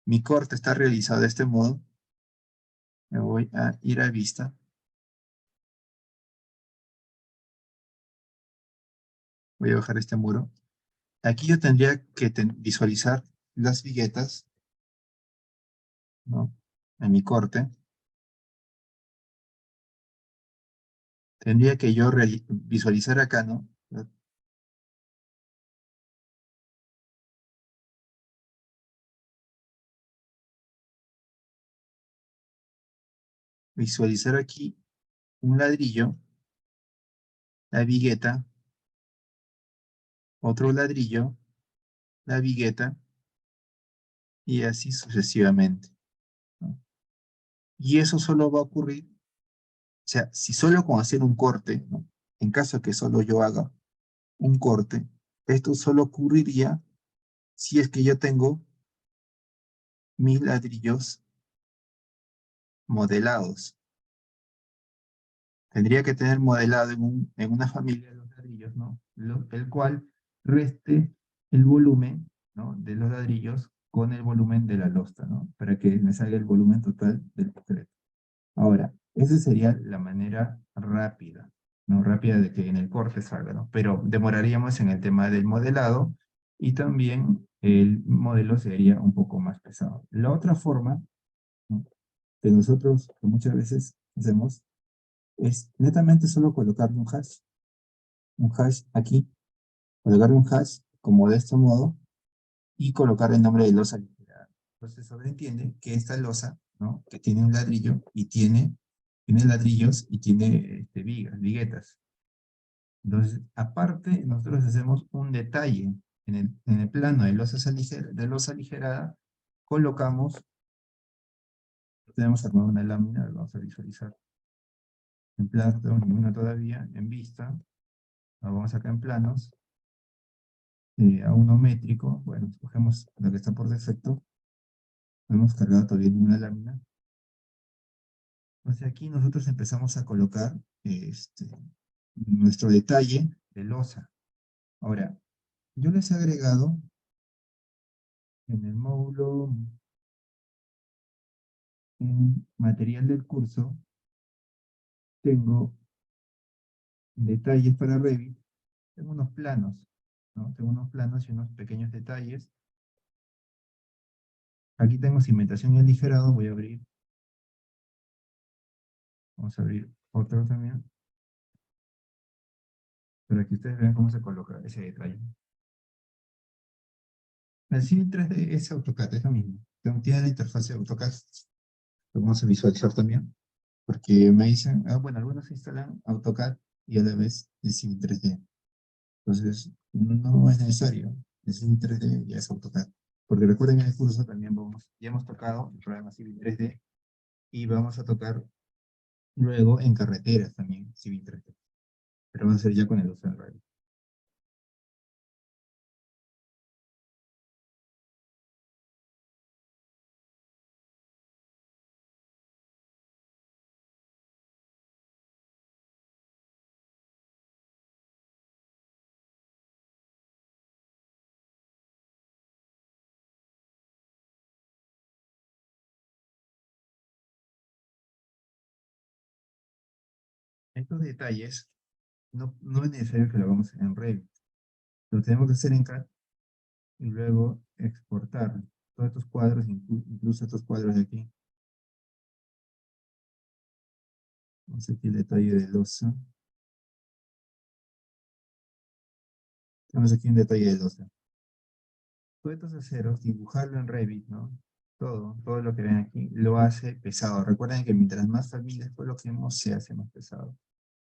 mi corte está realizado de este modo. Me voy a ir a vista. Voy a bajar este muro. Aquí yo tendría que visualizar las viguetas, ¿no? En mi corte. Tendría que yo visualizar acá, ¿no? Visualizar aquí un ladrillo, la vigueta, otro ladrillo, la vigueta, y así sucesivamente, ¿no? Y eso solo va a ocurrir, o sea, si solo con hacer un corte, ¿no? En caso que solo yo haga un corte, esto solo ocurriría si es que yo tengo mis ladrillos modelados. Tendría que tener modelado en una familia de los ladrillos, ¿no? El cual reste el volumen, ¿no? De los ladrillos con el volumen de la losta, ¿no? Para que me salga el volumen total del concreto. Ahora, esa sería la manera rápida, ¿no? Rápida de que en el corte salga, ¿no? Pero demoraríamos en el tema del modelado y también el modelo sería un poco más pesado. La otra forma, ¿no? Que nosotros que muchas veces hacemos es netamente solo colocarle un hash aquí, colocarle un hash como de este modo y colocar el nombre de losa aligerada. Entonces sobreentiende que esta losa, ¿no? Que tiene un ladrillo y tiene ladrillos y tiene vigas, viguetas. Entonces, aparte, nosotros hacemos un detalle en el plano de losa aligerada, colocamos, tenemos armado una lámina, vamos a visualizar en plano, ninguna todavía, en vista, vamos acá en planos, a uno métrico, bueno, escogemos lo que está por defecto, no hemos cargado todavía ninguna lámina. Entonces aquí nosotros empezamos a colocar nuestro detalle de losa. Ahora, yo les he agregado en el módulo, en material del curso, tengo detalles para Revit, tengo unos planos, ¿no? Tengo unos planos y unos pequeños detalles. Aquí tengo cimentación y aligerado, voy a abrir, vamos a abrir otro también, para que ustedes vean cómo se coloca ese detalle. El Civil 3D es AutoCAD, es lo mismo. Tiene la interfaz de AutoCAD, lo vamos a visualizar también, porque me dicen, bueno, algunos instalan AutoCAD y a la vez el Civil 3D. Entonces, no es necesario, el Civil 3D ya es AutoCAD. Porque recuerden en el curso también ya hemos tocado el programa Civil 3D y vamos a tocar luego en carreteras también Civil 3D. Pero va a ser ya con el uso del radio. Estos detalles no es necesario que lo hagamos en Revit. Lo tenemos que hacer en CAD y luego exportar todos estos cuadros, incluso estos cuadros de aquí. Vamos aquí el detalle del oso. Tenemos aquí un detalle de losa. Todos estos aceros, dibujarlo en Revit, ¿no? Todo lo que ven aquí, lo hace pesado. Recuerden que mientras más familias coloquemos, se hace más pesado.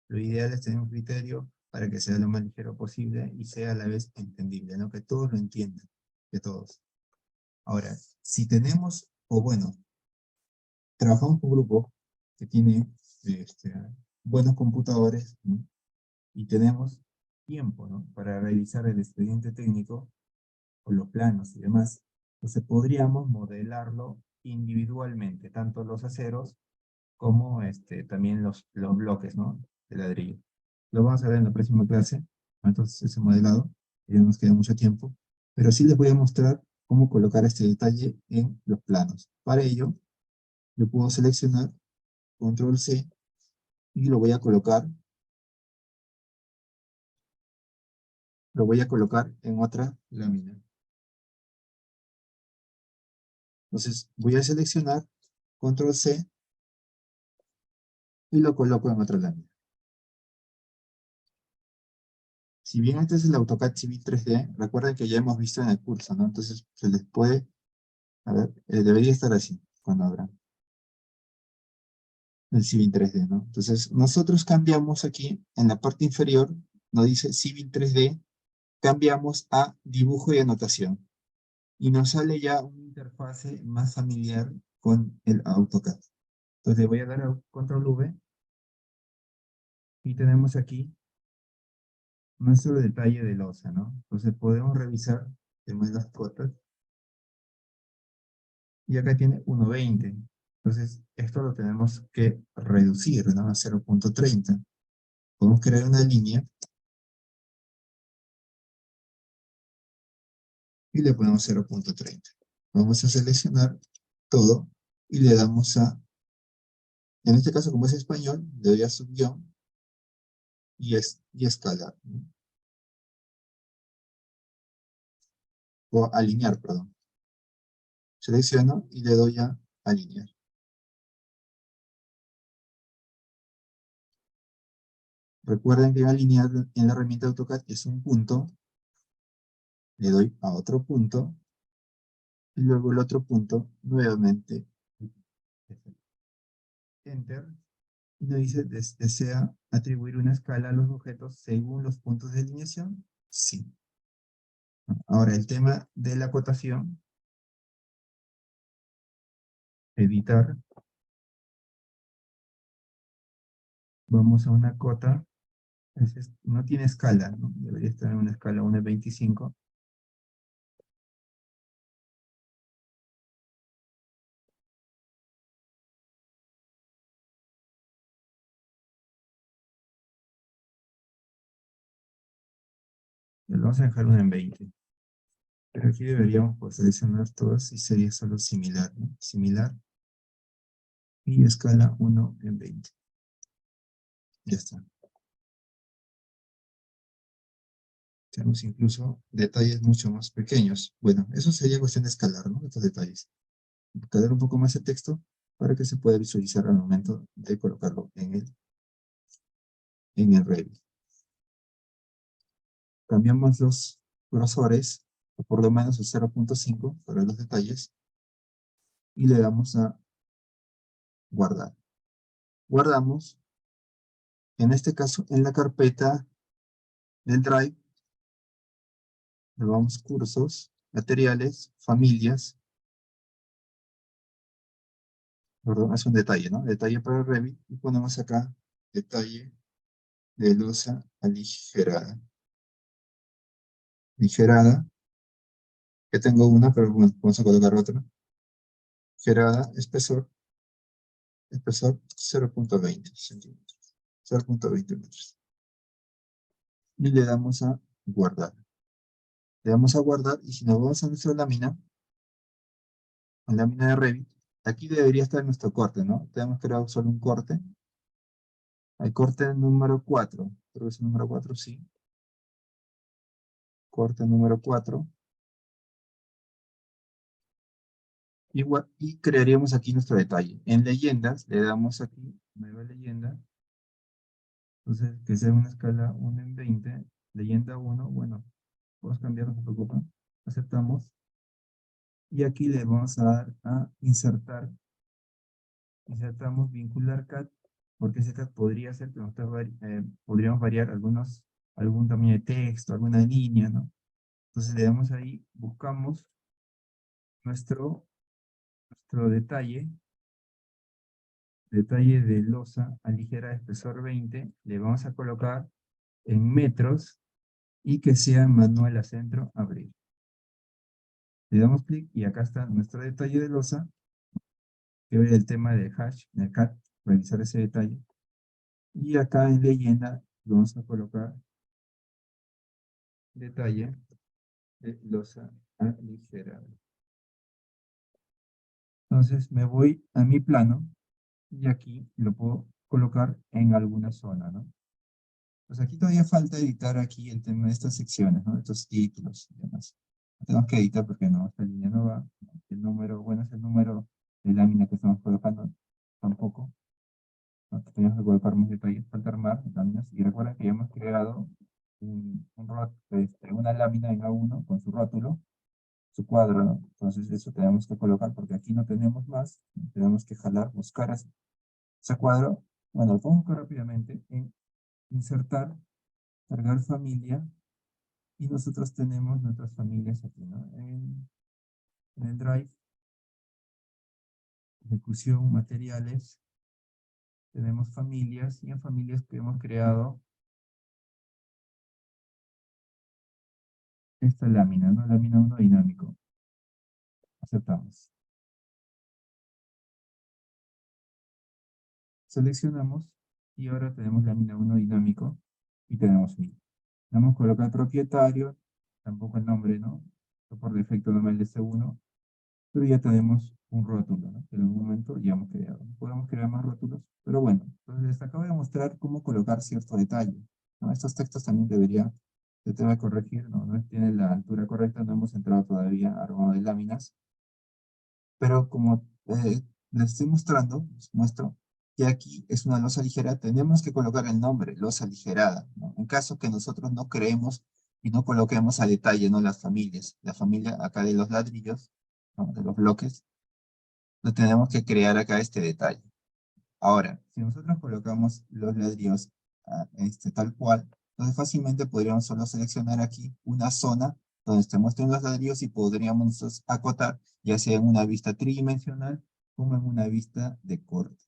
Lo ideal es tener un criterio para que sea lo más ligero posible y sea a la vez entendible, ¿no? Que todos lo entiendan, que todos. Ahora, si tenemos, o bueno, trabajamos con un grupo que tiene este, buenos computadores, ¿no? Y tenemos tiempo, ¿no? Para realizar el expediente técnico o los planos y demás, entonces podríamos modelarlo individualmente, tanto los aceros como también los bloques, ¿no? De ladrillo. Lo vamos a ver en la próxima clase, ¿no? Entonces ese modelado, ya no nos queda mucho tiempo, pero sí les voy a mostrar cómo colocar este detalle en los planos. Para ello, yo puedo seleccionar Control C y lo voy a colocar en otra lámina. Entonces voy a seleccionar Control C y lo coloco en otra lámina. Si bien este es el AutoCAD Civil 3D, recuerden que ya hemos visto en el curso, ¿no? Entonces se les puede, a ver, debería estar así cuando abran el Civil 3D, ¿no? Entonces nosotros cambiamos aquí, en la parte inferior, nos dice Civil 3D, cambiamos a dibujo y anotación. Y nos sale ya una interfase más familiar con el AutoCAD. Entonces le voy a dar a Control V y tenemos aquí nuestro detalle de losa, ¿no? Entonces podemos revisar, tenemos las cotas, y acá tiene 1.20. Entonces esto lo tenemos que reducir, ¿no? A 0.30. Podemos crear una línea y le ponemos 0.30. Vamos a seleccionar todo y le damos a, en este caso como es español, le doy a subguión y escalar, ¿no? O alinear, perdón. Selecciono y le doy a alinear. Recuerden que alinear en la herramienta AutoCAD es un punto, le doy a otro punto, y luego el otro punto, nuevamente, Enter, y nos dice, ¿desea atribuir una escala a los objetos según los puntos de alineación? Sí. Ahora, el tema de la acotación, editar, vamos a una cota, no tiene escala, ¿no? Debería estar en una escala 1.25. Le vamos a dejar 1 en 20. Pero aquí deberíamos pues, seleccionar todas y sería solo similar, ¿no? Similar y escala 1 en 20. Ya está. Tenemos incluso detalles mucho más pequeños. Bueno, eso sería cuestión de escalar, ¿no? Estos detalles. Escalar un poco más el texto para que se pueda visualizar al momento de colocarlo en el Revit. Cambiamos los grosores, o por lo menos a 0.5 para los detalles, y le damos a guardar. Guardamos, en este caso, en la carpeta del Drive, le vamos cursos, materiales, familias, perdón, es un detalle, ¿no? Detalle para Revit, y ponemos acá detalle de losa aligerada. Ligerada, que tengo una, pero bueno, vamos a colocar otra. Ligerada, espesor 0.20 centímetros, 0.20 metros. Y le damos a guardar. Le damos a guardar, y si nos vamos a nuestra lámina, en lámina de Revit, aquí debería estar nuestro corte, ¿no? Tenemos creado solo un corte. El corte número 4, creo que es el número 4, sí. Corte número 4. Y crearíamos aquí nuestro detalle. En leyendas, le damos aquí, nueva leyenda. Entonces, que sea una escala 1 en 20. Leyenda 1, bueno, Podemos cambiar, no se preocupen. Aceptamos. Y aquí le vamos a dar a insertar. Insertamos vincular cat, porque ese cat podría ser que nosotros podríamos variar algún tamaño de texto, alguna línea, ¿no? Entonces le damos ahí, buscamos nuestro detalle de losa aligera de espesor 20, le vamos a colocar en metros y que sea manual a centro, abrir. Le damos clic y acá está nuestro detalle de losa, que ve el tema de hash, del cat, revisar ese detalle. Y acá en leyenda vamos a colocar detalle de losa aligerada. Entonces me voy a mi plano y aquí lo puedo colocar en alguna zona, ¿no? Pues aquí todavía falta editar aquí el tema de estas secciones, ¿no? Estos títulos y demás. Lo tenemos que editar porque no, esta línea no va. El número, bueno, es el número de lámina que estamos colocando, tampoco. ¿No? Tenemos que colocar más detalles, falta armar láminas. Y recuerda que ya hemos creado una lámina en A1 con su rótulo, su cuadro, ¿no? Entonces eso tenemos que colocar porque aquí no tenemos más. Tenemos que jalar, buscar ese cuadro. Bueno, lo pongo rápidamente en insertar, cargar familia. Y nosotros tenemos nuestras familias aquí, ¿no? En el Drive, ejecución, materiales, tenemos familias, y en familias que hemos creado esta lámina, ¿no? Lámina 1 dinámico. Aceptamos. Seleccionamos, y ahora tenemos lámina 1 dinámico, y tenemos mi. Vamos a colocar propietario, tampoco el nombre, ¿no? Por defecto normal el S1, pero ya tenemos un rótulo, ¿no? Que en algún momento ya hemos creado. Podemos crear más rótulos, pero bueno, entonces les acabo de mostrar cómo colocar cierto detalle, ¿no? Estos textos también se debe corregir, ¿no? No tienen la altura correcta, no hemos entrado todavía a armado de láminas, pero como les estoy mostrando, les muestro que aquí es una losa ligera, tenemos que colocar el nombre, losa aligerada, ¿no? En caso que nosotros no creemos y no coloquemos a detalle, ¿no? Las familias, la familia acá de los ladrillos, ¿no? De los bloques, lo tenemos que crear acá este detalle. Ahora, si nosotros colocamos los ladrillos tal cual, entonces fácilmente podríamos solo seleccionar aquí una zona donde se muestren los ladrillos y podríamos nosotros acotar, ya sea en una vista tridimensional como en una vista de corte.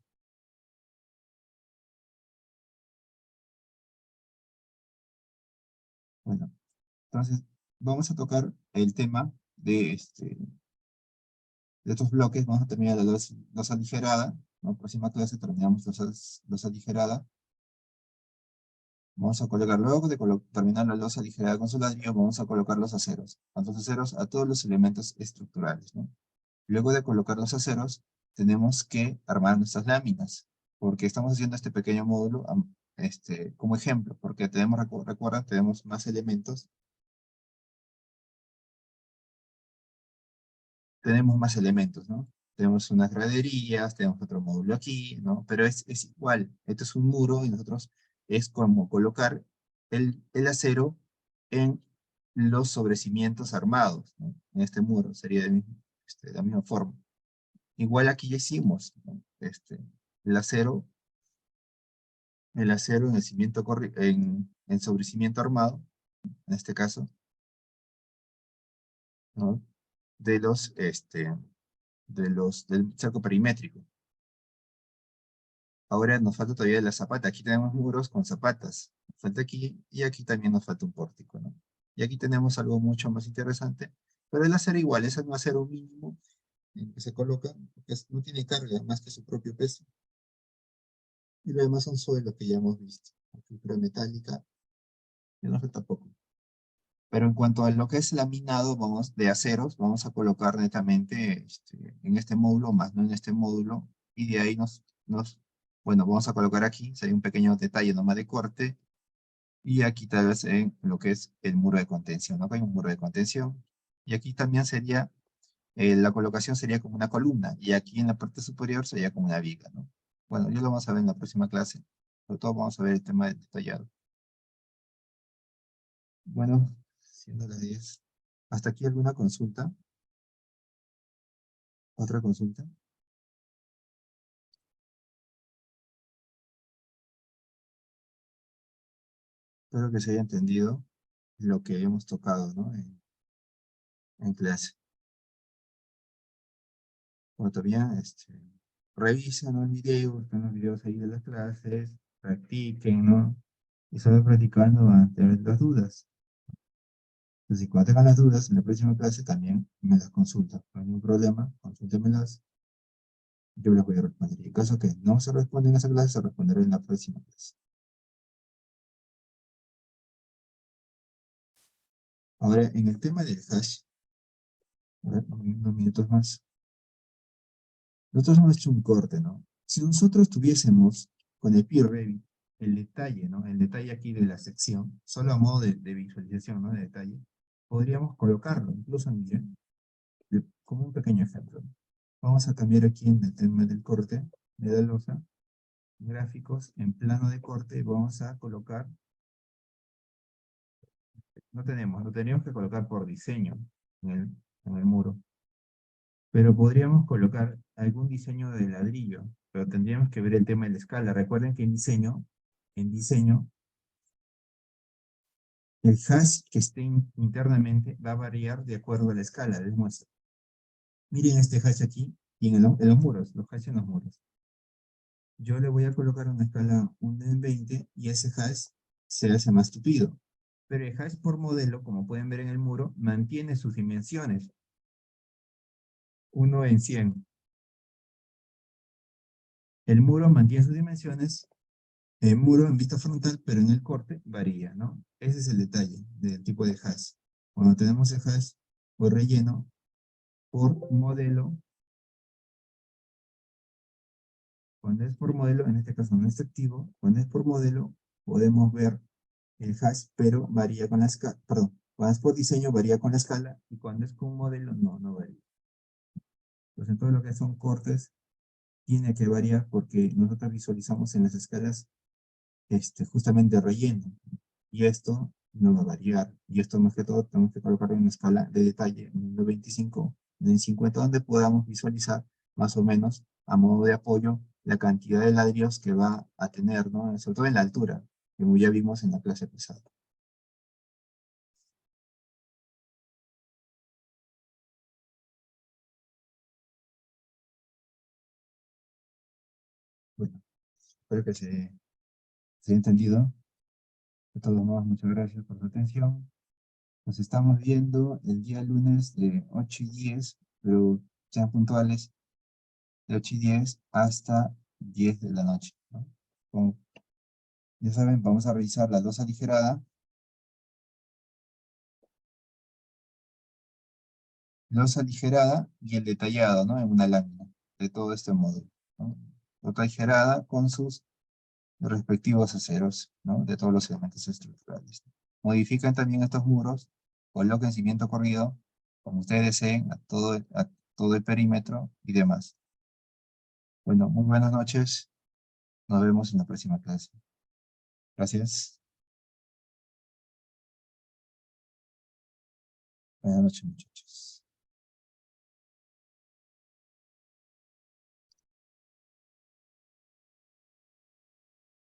Bueno, entonces vamos a tocar el tema de estos bloques. Vamos a terminar la losa aligerada, ¿no? Próxima clase terminamos losa aligerada. Vamos a colocar, luego de terminar la losa aligerada con su ladrillo, vamos a colocar los aceros. A los aceros a todos los elementos estructurales, ¿no? Luego de colocar los aceros, tenemos que armar nuestras láminas, porque estamos haciendo este pequeño módulo como ejemplo, porque recuerda, tenemos más elementos. Tenemos más elementos, ¿no? Tenemos unas graderías, tenemos otro módulo aquí, ¿no? Pero es igual, esto es un muro y nosotros es como colocar el acero en los sobrecimientos armados, ¿no? En este muro, sería de la misma forma. Igual aquí ya hicimos, ¿no? El acero, el acero en el cimiento en sobrecimiento armado, en este caso, ¿no? De del cerco perimétrico. Ahora nos falta todavía la zapata. Aquí tenemos muros con zapatas. Nos falta aquí y aquí también nos falta un pórtico, ¿no? Y aquí tenemos algo mucho más interesante. Pero el acero igual, es un acero mínimo en que se coloca, porque no tiene carga más que su propio peso. Y lo demás son suelos que ya hemos visto. La fibra metálica, ya nos falta poco. Pero en cuanto a lo que es laminado, de aceros, vamos a colocar netamente en este módulo, más no en este módulo, y de ahí bueno, vamos a colocar aquí, sería un pequeño detalle nomás de corte, y aquí tal vez en lo que es el muro de contención, ¿no? Acá hay un muro de contención, y aquí también sería, la colocación sería como una columna, y aquí en la parte superior sería como una viga, ¿no? Bueno, ya lo vamos a ver en la próxima clase, sobre todo vamos a ver el tema detallado. Bueno, siendo las 10. ¿Hasta aquí alguna consulta? ¿Otra consulta? Espero que se haya entendido lo que hemos tocado, ¿no? En clase. Bueno, todavía, revisen los videos, están los videos ahí de las clases, practiquen, ¿no? Y solo practicando van a tener las dudas. Entonces, cuando tengan las dudas, en la próxima clase también me las consultan. No hay ningún problema, consúltemelas, yo les voy a responder. Y en caso que no se responda en esa clase, se responderá en la próxima clase. Ahora, en el tema del hash, a ver, unos minutos más. Nosotros hemos hecho un corte, ¿no? Si nosotros tuviésemos con el P-Revit el detalle, ¿no? El detalle aquí de la sección, solo a modo de visualización, ¿no? De detalle, podríamos colocarlo, incluso, miren, como un pequeño ejemplo. Vamos a cambiar aquí en el tema del corte de la losa, gráficos, en plano de corte, vamos a colocar, lo tenemos que colocar por diseño en el muro. Pero podríamos colocar algún diseño de ladrillo, pero tendríamos que ver el tema de la escala. Recuerden que en diseño, el hash que esté internamente va a variar de acuerdo a la escala del muestra. Miren este hash aquí y en los muros, los hash en los muros. Yo le voy a colocar una escala 1 en 20 y ese hash se hace más tupido. Pero el hash por modelo, como pueden ver en el muro, mantiene sus dimensiones. 1 en 100. El muro mantiene sus dimensiones. El muro en vista frontal, pero en el corte varía, ¿no? Ese es el detalle del tipo de hash. Cuando tenemos el hash o relleno por modelo, cuando es por modelo, en este caso no está activo, cuando es por modelo, podemos ver el hash, pero varía con la escala, perdón, cuando es por diseño varía con la escala, y cuando es con modelo, no varía. Entonces, en todo lo que son cortes, tiene que variar porque nosotros visualizamos en las escalas justamente relleno. Y esto no va a variar. Y esto más que todo tenemos que colocarlo en una escala de detalle, en 1.25, en 50, donde podamos visualizar más o menos a modo de apoyo la cantidad de ladrillos que va a tener, ¿no? Sobre todo en la altura, como ya vimos en la clase pasada. Bueno, espero que se haya entendido. De todos modos, muchas gracias por su atención. Nos estamos viendo el día lunes de 8:10, pero sean puntuales, de 8:10 hasta 10 de la noche, ¿no? Como ya saben, vamos a revisar la losa aligerada y el detallado, ¿no? En una lámina de todo este módulo, ¿no? Losa aligerada con sus respectivos aceros, ¿no? De todos los elementos estructurales. Modifican también estos muros, coloquen cimiento corrido, como ustedes deseen, a todo el perímetro y demás. Bueno, muy buenas noches. Nos vemos en la próxima clase. Gracias. Buenas noches, muchachos.